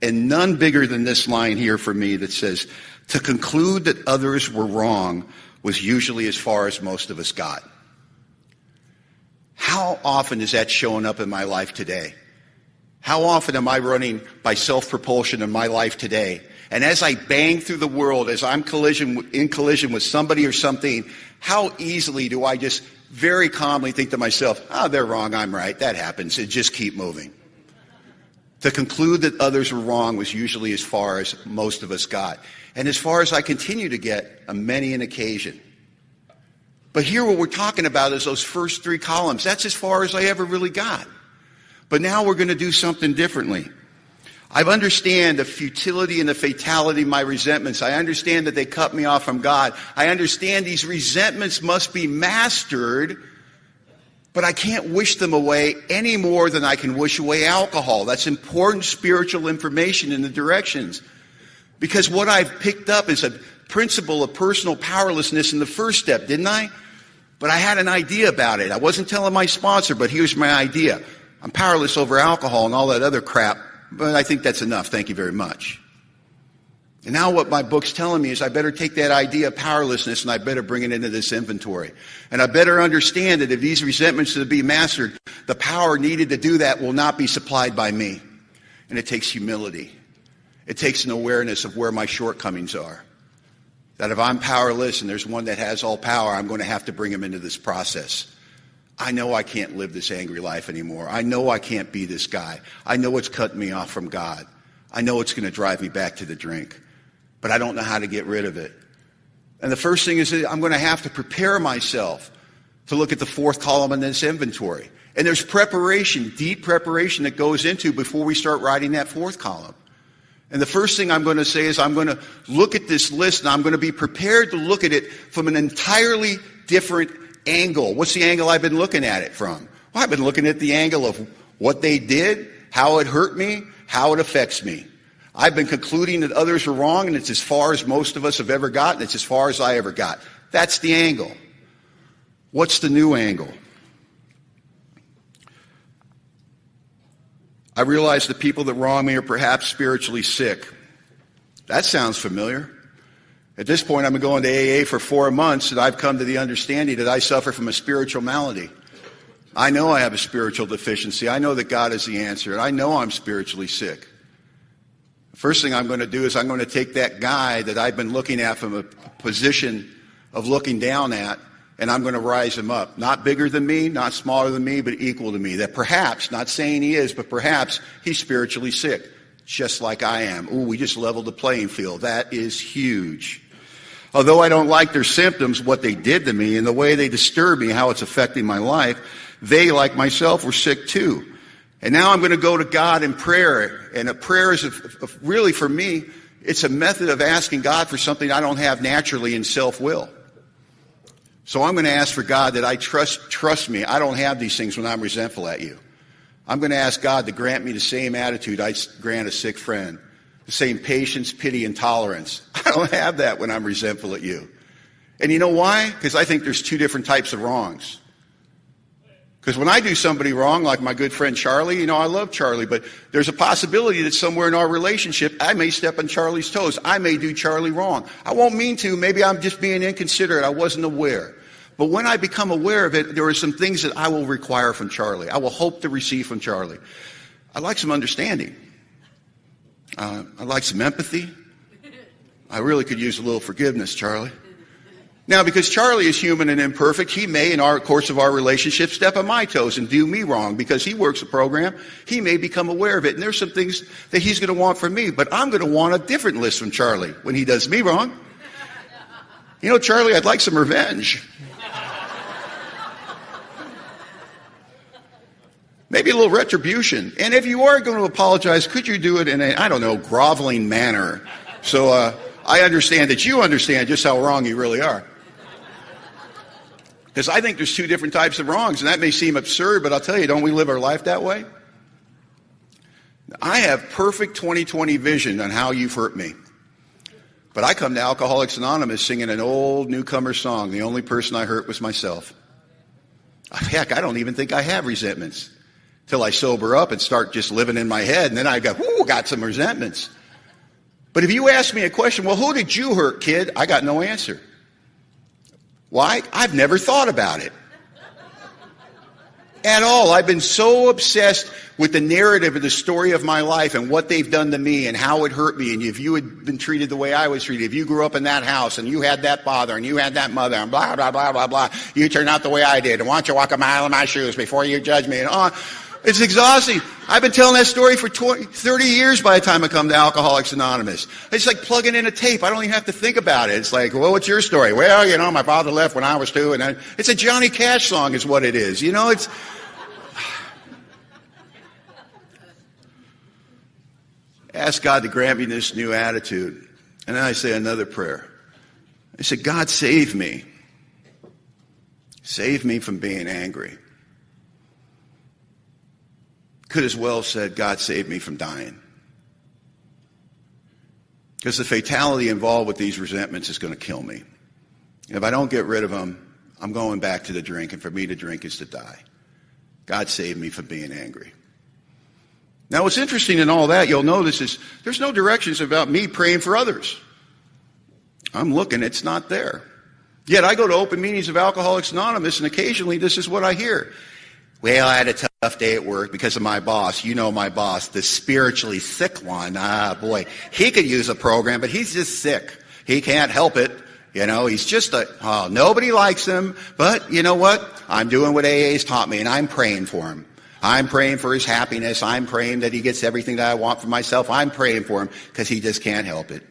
And none bigger than this line here for me that says, to conclude that others were wrong was usually as far as most of us got. How often is that showing up in my life today? How often am I running by self-propulsion in my life today? And as I bang through the world, as I'm in collision with somebody or something, how easily do I just very calmly think to myself, they're wrong, I'm right, that happens, and just keep moving. To conclude that others were wrong was usually as far as most of us got. And as far as I continue to get on many an occasion. But here what we're talking about is those first three columns. That's as far as I ever really got. But now we're going to do something differently. I understand the futility and the fatality of my resentments. I understand that they cut me off from God. I understand these resentments must be mastered, but I can't wish them away any more than I can wish away alcohol. That's important spiritual information in the directions. Because what I've picked up is a principle of personal powerlessness in the first step, didn't I? But I had an idea about it. I wasn't telling my sponsor, but here's my idea. I'm powerless over alcohol and all that other crap, but I think that's enough. Thank you very much. And now what my book's telling me is I better take that idea of powerlessness and I better bring it into this inventory. And I better understand that if these resentments are to be mastered, the power needed to do that will not be supplied by me. And it takes humility. It takes an awareness of where my shortcomings are. That if I'm powerless and there's one that has all power, I'm going to have to bring him into this process. I know I can't live this angry life anymore. I know I can't be this guy. I know it's cutting me off from God. I know it's going to drive me back to the drink. But I don't know how to get rid of it. And the first thing is that I'm going to have to prepare myself to look at the fourth column in this inventory. And there's preparation, deep preparation that goes into before we start writing that fourth column. And the first thing I'm going to say is I'm going to look at this list and I'm going to be prepared to look at it from an entirely different angle. What's the angle I've been looking at it from? Well, I've been looking at the angle of what they did, how it hurt me, how it affects me. I've been concluding that others were wrong, and it's as far as most of us have ever gotten. It's as far as I ever got. That's the angle. What's the new angle? I realize the people that wrong me are perhaps spiritually sick. That sounds familiar. At this point, I've been going to AA for 4 months, and I've come to the understanding that I suffer from a spiritual malady. I know I have a spiritual deficiency. I know that God is the answer, and I know I'm spiritually sick. The first thing I'm going to do is I'm going to take that guy that I've been looking at from a position of looking down at, and I'm going to rise him up. Not bigger than me, not smaller than me, but equal to me. That perhaps, not saying he is, but perhaps he's spiritually sick, just like I am. Ooh, we just leveled the playing field. That is huge. Although I don't like their symptoms, what they did to me, and the way they disturb me, how it's affecting my life, they, like myself, were sick too. And now I'm going to go to God in prayer. And a prayer is really, for me, it's a method of asking God for something I don't have naturally in self-will. So I'm going to ask for God that I trust me. I don't have these things when I'm resentful at you. I'm going to ask God to grant me the same attitude I grant a sick friend. The same patience, pity, and tolerance. I don't have that when I'm resentful at you. And you know why? Because I think there's two different types of wrongs. Because when I do somebody wrong, like my good friend Charlie, I love Charlie, but there's a possibility that somewhere in our relationship, I may step on Charlie's toes. I may do Charlie wrong. I won't mean to. Maybe I'm just being inconsiderate. I wasn't aware. But when I become aware of it, there are some things that I will require from Charlie. I will hope to receive from Charlie. I'd like some understanding. I'd like some empathy. I really could use a little forgiveness, Charlie. Now, because Charlie is human and imperfect, he may, in our course of our relationship, step on my toes and do me wrong. Because he works a program, he may become aware of it. And there's some things that he's going to want from me. But I'm going to want a different list from Charlie when he does me wrong. Charlie, I'd like some revenge. Maybe a little retribution. And if you are going to apologize, could you do it in a, groveling manner? So I understand that you understand just how wrong you really are. Because I think there's two different types of wrongs, and that may seem absurd, but I'll tell you, don't we live our life that way? I have perfect 20/20 vision on how you've hurt me. But I come to Alcoholics Anonymous singing an old newcomer song. The only person I hurt was myself. Heck, I don't even think I have resentments till I sober up and start just living in my head, and then I go, got some resentments. But if you ask me a question, well, who did you hurt, kid? I got no answer. Why? I've never thought about it at all. I've been so obsessed with the narrative of the story of my life and what they've done to me and how it hurt me. And if you had been treated the way I was treated, if you grew up in that house and you had that father and you had that mother and blah, blah, blah, blah, blah, you turned out the way I did. And why don't you walk a mile in my shoes before you judge me? And on. It's exhausting. I've been telling that story for 30 years by the time I come to Alcoholics Anonymous. It's like plugging in a tape. I don't even have to think about it. It's like, well, what's your story? Well, my father left when I was 2. And it's a Johnny Cash song is what it is. It's... Ask God to grant me this new attitude. And then I say another prayer. I say, God, save me. Save me from being angry. Could as well have said, God, save me from dying. Because the fatality involved with these resentments is going to kill me. If I don't get rid of them, I'm going back to the drink, and for me to drink is to die. God saved me from being angry. Now, what's interesting in all that, you'll notice, is there's no directions about me praying for others. I'm looking, it's not there. Yet I go to open meetings of Alcoholics Anonymous, and occasionally this is what I hear. Well, I had a tough day at work because of my boss. You know my boss, the spiritually sick one. Boy, he could use a program, but he's just sick. He can't help it. He's just nobody likes him. But you know what? I'm doing what AA's taught me, and I'm praying for him. I'm praying for his happiness. I'm praying that he gets everything that I want for myself. I'm praying for him because he just can't help it.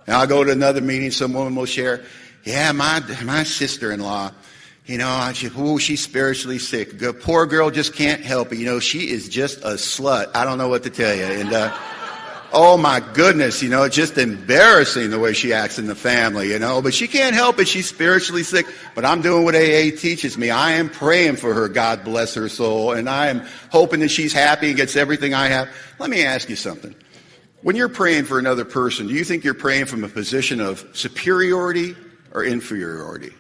And I'll go to another meeting, some woman will share, yeah, my sister-in-law, she's spiritually sick. The poor girl just can't help it. She is just a slut. I don't know what to tell you. And oh my goodness, it's just embarrassing the way she acts in the family, But she can't help it. She's spiritually sick. But I'm doing what AA teaches me. I am praying for her. God bless her soul. And I am hoping that she's happy and gets everything I have. Let me ask you something. When you're praying for another person, do you think you're praying from a position of superiority or inferiority?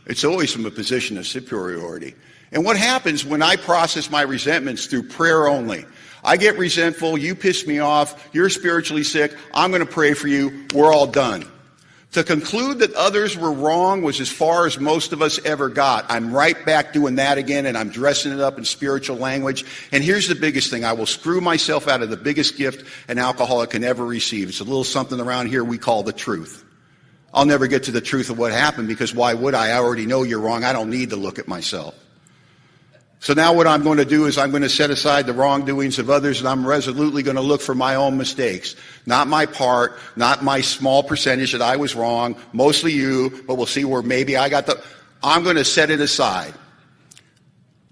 It's always from a position of superiority. And what happens when I process my resentments through prayer only? I get resentful, you piss me off, you're spiritually sick, I'm going to pray for you, we're all done. To conclude that others were wrong was as far as most of us ever got. I'm right back doing that again, and I'm dressing it up in spiritual language. And here's the biggest thing. I will screw myself out of the biggest gift an alcoholic can ever receive. It's a little something around here we call the truth. I'll never get to the truth of what happened because why would I? I already know you're wrong. I don't need to look at myself. So now what I'm going to do is I'm going to set aside the wrongdoings of others, and I'm resolutely going to look for my own mistakes. Not my part, not my small percentage that I was wrong, mostly you, but we'll see where maybe I'm going to set it aside.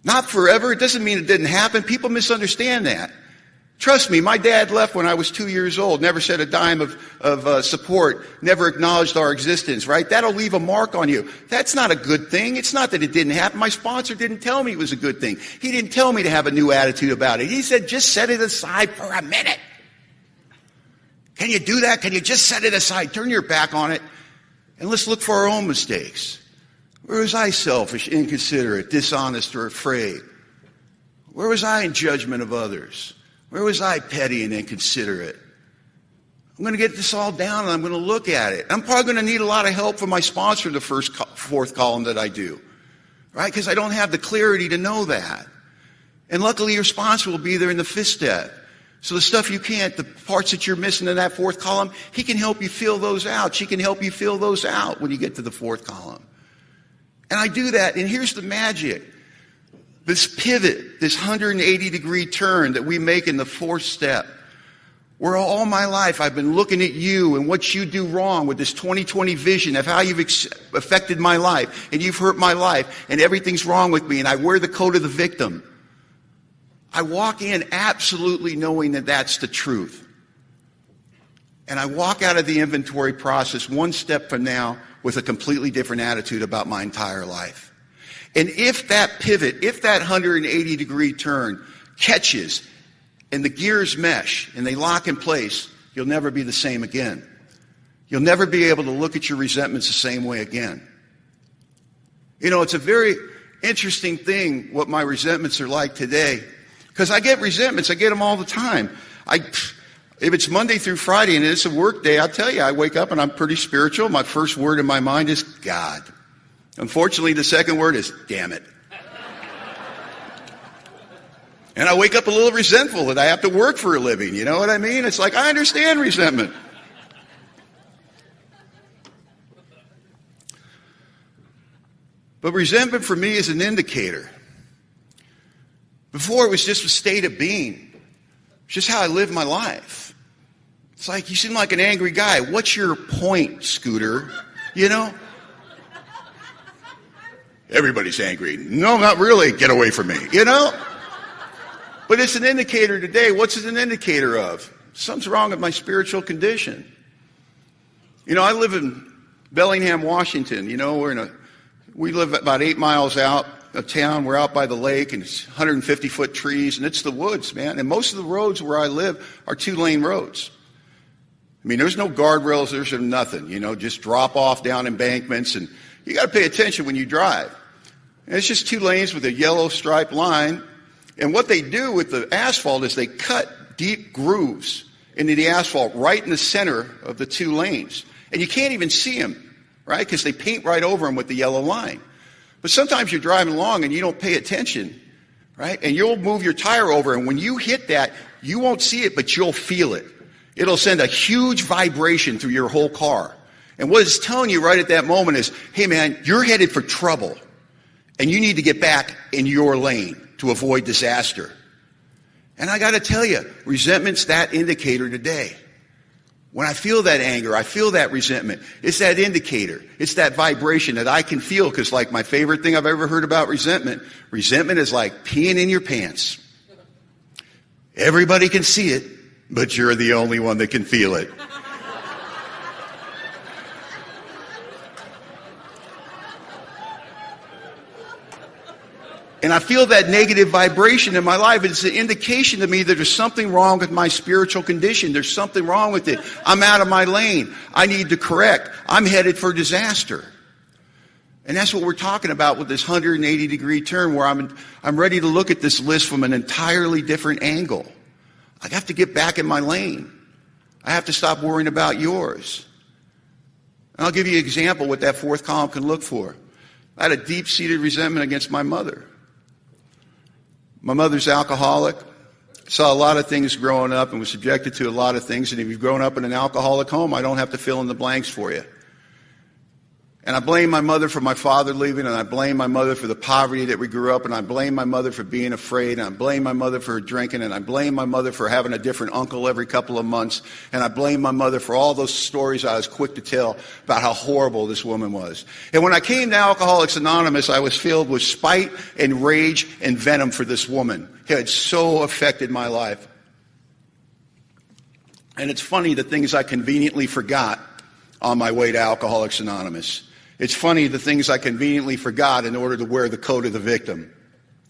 Not forever. It doesn't mean it didn't happen. People misunderstand that. Trust me, my dad left when I was 2 years old, never said a dime of support, never acknowledged our existence, right? That'll leave a mark on you. That's not a good thing. It's not that it didn't happen. My sponsor didn't tell me it was a good thing. He didn't tell me to have a new attitude about it. He said, just set it aside for a minute. Can you do that? Can you just set it aside? Turn your back on it, and let's look for our own mistakes. Where was I selfish, inconsiderate, dishonest, or afraid? Where was I in judgment of others? Where was I petty and inconsiderate? I'm going to get this all down and I'm going to look at it. I'm probably going to need a lot of help from my sponsor, the fourth column that I do, right? Because I don't have the clarity to know that. And luckily your sponsor will be there in the fifth step. So the stuff you can't, the parts that you're missing in that fourth column, he can help you fill those out. She can help you fill those out when you get to the fourth column. And I do that, and here's the magic. This pivot, this 180-degree turn that we make in the fourth step, where all my life I've been looking at you and what you do wrong with this 20/20 vision of how you've affected my life, and you've hurt my life, and everything's wrong with me, and I wear the coat of the victim. I walk in absolutely knowing that that's the truth. And I walk out of the inventory process one step from now with a completely different attitude about my entire life. And if that pivot, if that 180-degree turn catches and the gears mesh and they lock in place, you'll never be the same again. You'll never be able to look at your resentments the same way again. It's a very interesting thing what my resentments are like today. Because I get resentments. I get them all the time. If it's Monday through Friday and it's a work day, I'll tell you, I wake up and I'm pretty spiritual. My first word in my mind is God. Unfortunately, the second word is, damn it. And I wake up a little resentful that I have to work for a living. You know what I mean? It's like, I understand resentment. But resentment for me is an indicator. Before, it was just a state of being. It's just how I live my life. It's like, you seem like an angry guy. What's your point, Scooter? Everybody's angry. No, not really. Get away from me, But it's an indicator today. What's it an indicator of? Something's wrong with my spiritual condition. I live in Bellingham, Washington. We live about 8 miles out of town. We're out by the lake, and it's 150-foot trees, and it's the woods, man. And most of the roads where I live are 2-lane roads. There's no guardrails. There's nothing, just drop off down embankments and, you got to pay attention when you drive. And it's just 2 lanes with a yellow striped line. And what they do with the asphalt is they cut deep grooves into the asphalt right in the center of the 2 lanes. And you can't even see them, right? Because they paint right over them with the yellow line. But sometimes you're driving along and you don't pay attention, right? And you'll move your tire over, and when you hit that, you won't see it, but you'll feel it. It'll send a huge vibration through your whole car. And what it's telling you right at that moment is, hey man, you're headed for trouble, and you need to get back in your lane to avoid disaster. And I got to tell you, resentment's that indicator today. When I feel that anger, I feel that resentment. It's that indicator. It's that vibration that I can feel, because like my favorite thing I've ever heard about resentment is like peeing in your pants. Everybody can see it, but you're the only one that can feel it. And I feel that negative vibration in my life. It's an indication to me that there's something wrong with my spiritual condition. There's something wrong with it. I'm out of my lane. I need to correct. I'm headed for disaster. And that's what we're talking about with this 180-degree turn, where I'm ready to look at this list from an entirely different angle. I have to get back in my lane. I have to stop worrying about yours. And I'll give you an example what that 4th column can look for. I had a deep-seated resentment against my mother. My mother's alcoholic. Saw a lot of things growing up and was subjected to a lot of things. And if you've grown up in an alcoholic home, I don't have to fill in the blanks for you. And I blame my mother for my father leaving, and I blame my mother for the poverty that we grew up in. I blame my mother for being afraid, and I blame my mother for her drinking, and I blame my mother for having a different uncle every couple of months, and I blame my mother for all those stories I was quick to tell about how horrible this woman was. And when I came to Alcoholics Anonymous, I was filled with spite and rage and venom for this woman. It had so affected my life. And it's funny the things I conveniently forgot on my way to Alcoholics Anonymous. It's funny the things I conveniently forgot in order to wear the coat of the victim.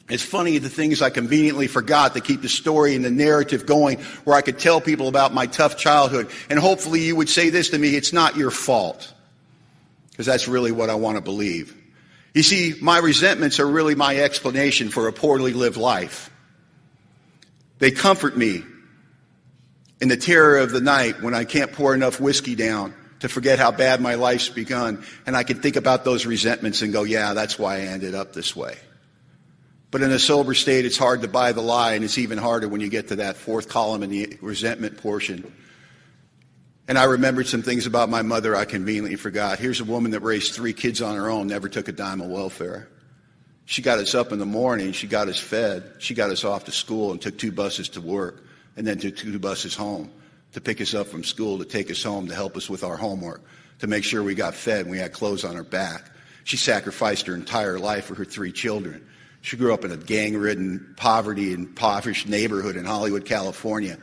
It's funny the things I conveniently forgot to keep the story and the narrative going, where I could tell people about my tough childhood. And hopefully you would say this to me: it's not your fault. Because that's really what I want to believe. You see, my resentments are really my explanation for a poorly lived life. They comfort me in the terror of the night when I can't pour enough whiskey down to forget how bad my life's begun, and I can think about those resentments and go, yeah, that's why I ended up this way. But in a sober state, it's hard to buy the lie, and it's even harder when you get to that 4th column in the resentment portion. And I remembered some things about my mother I conveniently forgot. Here's a woman that raised 3 kids on her own, never took a dime of welfare. She got us up in the morning, she got us fed, she got us off to school and took 2 buses to work, and then took 2 buses home to pick us up from school, to take us home, to help us with our homework, to make sure we got fed and we had clothes on our back. She sacrificed her entire life for her 3 children. She grew up in a gang-ridden, poverty and impoverished neighborhood in Hollywood, California.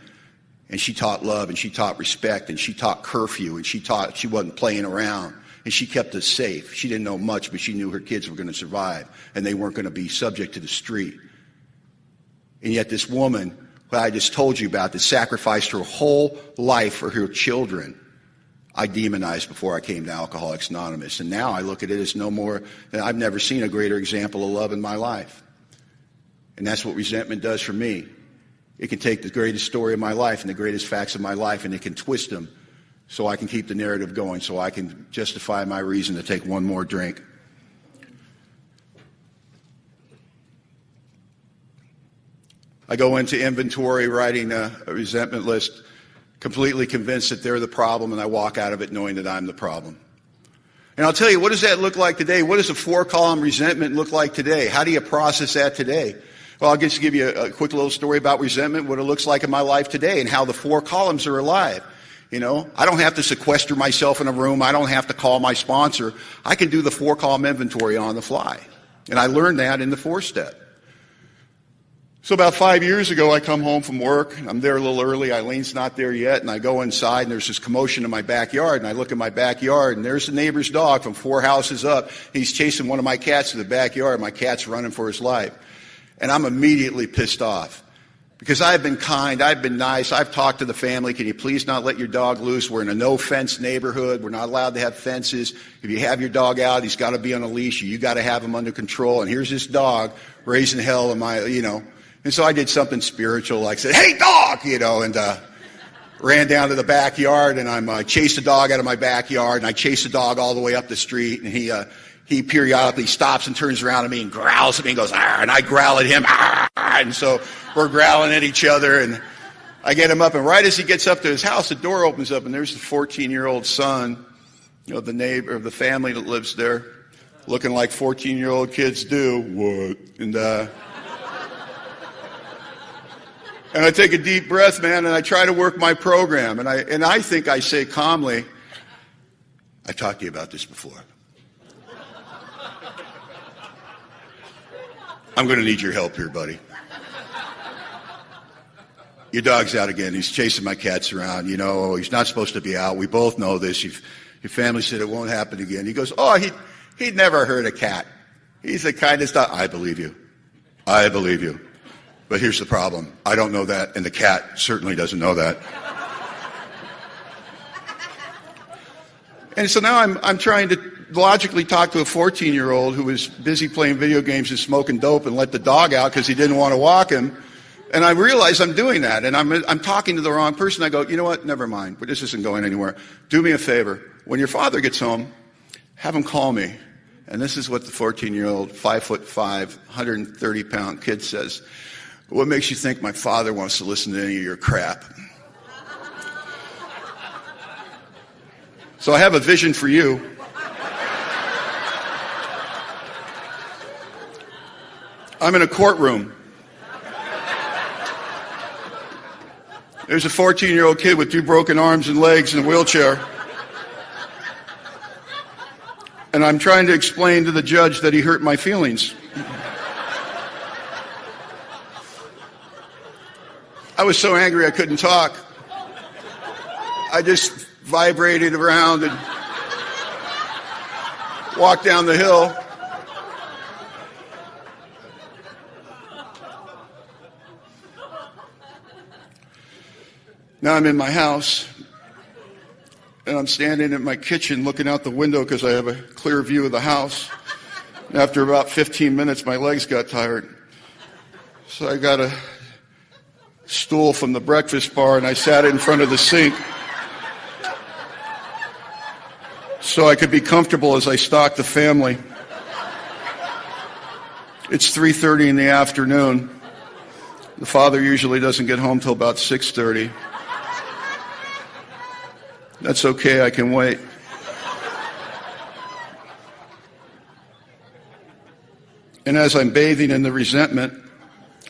And she taught love, and she taught respect, and she taught curfew, and she taught she wasn't playing around. And she kept us safe. She didn't know much, but she knew her kids were going to survive, and they weren't going to be subject to the street. And yet this woman, what I just told you about, that sacrificed her whole life for her children, I demonized before I came to Alcoholics Anonymous. And now I look at it as no more, than I've never seen a greater example of love in my life. And that's what resentment does for me. It can take the greatest story of my life and the greatest facts of my life, and it can twist them so I can keep the narrative going, so I can justify my reason to take one more drink. I go into inventory writing a resentment list, completely convinced that they're the problem, and I walk out of it knowing that I'm the problem. And I'll tell you, what does that look like today? What does a 4-column resentment look like today? How do you process that today? Well, I'll just give you a quick little story about resentment, what it looks like in my life today, and how the 4 columns are alive. You know, I don't have to sequester myself in a room. I don't have to call my sponsor. I can do the 4-column inventory on the fly. And I learned that in the 4-step. So about 5 years ago, I come home from work. I'm there a little early. Eileen's not there yet. And I go inside, and there's this commotion in my backyard. And I look in my backyard, and there's the neighbor's dog from 4 houses up. He's chasing one of my cats to the backyard. My cat's running for his life. And I'm immediately pissed off. Because I've been kind, I've been nice, I've talked to the family, can you please not let your dog loose? We're in a no-fence neighborhood, we're not allowed to have fences. If you have your dog out, he's got to be on a leash, you got to have him under control, and here's this dog raising hell in my, And so I did something spiritual, like said, hey dog, and ran down to the backyard, and I chased the dog out of my backyard, and I chased the dog all the way up the street, and he periodically stops and turns around at me and growls at me and goes, "Arr," and I growl at him, "Arr," and so we're growling at each other, and I get him up, and right as he gets up to his house, the door opens up, and there's the 14-year-old son of the neighbor, of the family that lives there, looking like 14-year-old kids do. What? And I take a deep breath, man, and I try to work my program, and I think I say calmly, I've talked to you about this before. I'm going to need your help here, buddy. Your dog's out again. He's chasing my cats around. He's not supposed to be out. We both know this. Your family said it won't happen again. He goes, oh, he'd never hurt a cat. He's the kindest dog. I believe you. I believe you. But here's the problem. I don't know that, and the cat certainly doesn't know that. And so now I'm trying to logically talk to a 14-year-old who was busy playing video games and smoking dope and let the dog out because he didn't want to walk him. And I realize I'm doing that, and I'm talking to the wrong person. I go, you know what? Never mind. But this isn't going anywhere. Do me a favor. When your father gets home, have him call me. And this is what the 14-year-old, 5'5", 130-pound kid says. What makes you think my father wants to listen to any of your crap? So I have a vision for you. I'm in a courtroom. There's a 14-year-old kid with 2 broken arms and legs in a wheelchair. And I'm trying to explain to the judge that he hurt my feelings. I was so angry I couldn't talk. I just vibrated around and walked down the hill. Now I'm in my house, and I'm standing in my kitchen looking out the window because I have a clear view of the house. And after about 15 minutes, my legs got tired. So I got a stool from the breakfast bar, and I sat it in front of the sink so I could be comfortable as I stalked the family. It's 3:30 in the afternoon. The father usually doesn't get home till about 6:30. That's okay, I can wait. And as I'm bathing in the resentment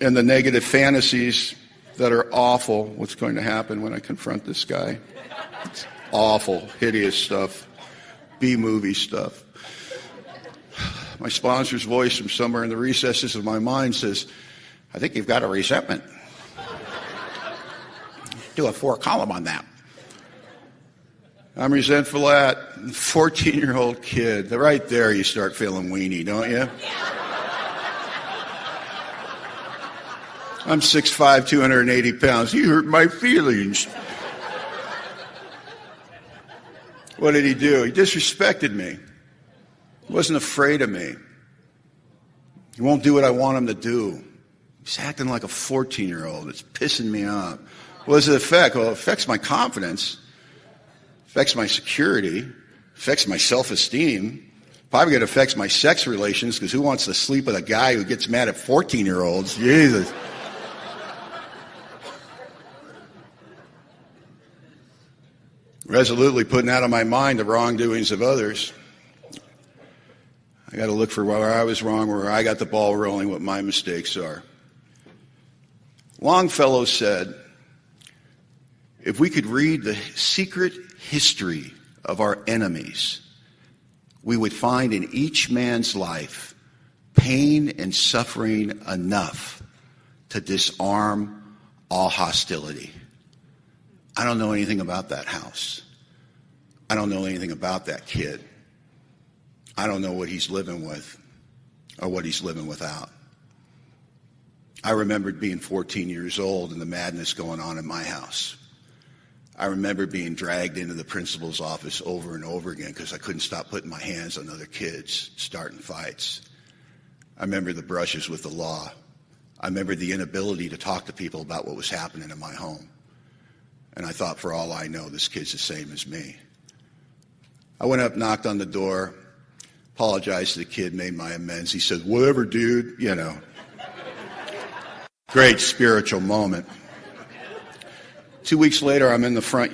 and the negative fantasies that are awful, what's going to happen when I confront this guy? It's awful, hideous stuff, B-movie stuff. My sponsor's voice from somewhere in the recesses of my mind says, I think you've got a resentment. Do a 4-column on that. I'm resentful at 14-year-old kid. Right there you start feeling weenie, don't you? I'm 6'5", 280 pounds. You hurt my feelings. What did he do? He disrespected me. He wasn't afraid of me. He won't do what I want him to do. He's acting like a 14-year-old. It's pissing me off. What does it affect? Well, it affects my confidence. Affects my security, affects my self-esteem. Probably going to affect my sex relations, because who wants to sleep with a guy who gets mad at 14-year-olds? Jesus. Resolutely putting out of my mind the wrongdoings of others. I got to look for where I was wrong, where I got the ball rolling, what my mistakes are. Longfellow said, if we could read the secret history of our enemies, we would find in each man's life pain and suffering enough to disarm all hostility. I don't know anything about that house. I don't know anything about that kid. I don't know what he's living with or what he's living without. I remembered being 14 years old and the madness going on in my house. I remember being dragged into the principal's office over and over again because I couldn't stop putting my hands on other kids, starting fights. I remember the brushes with the law. I remember the inability to talk to people about what was happening in my home. And I thought, for all I know, this kid's the same as me. I went up, knocked on the door, apologized to the kid, made my amends. He said, whatever, dude, you know. Great spiritual moment. 2 weeks later, I'm in the front yard.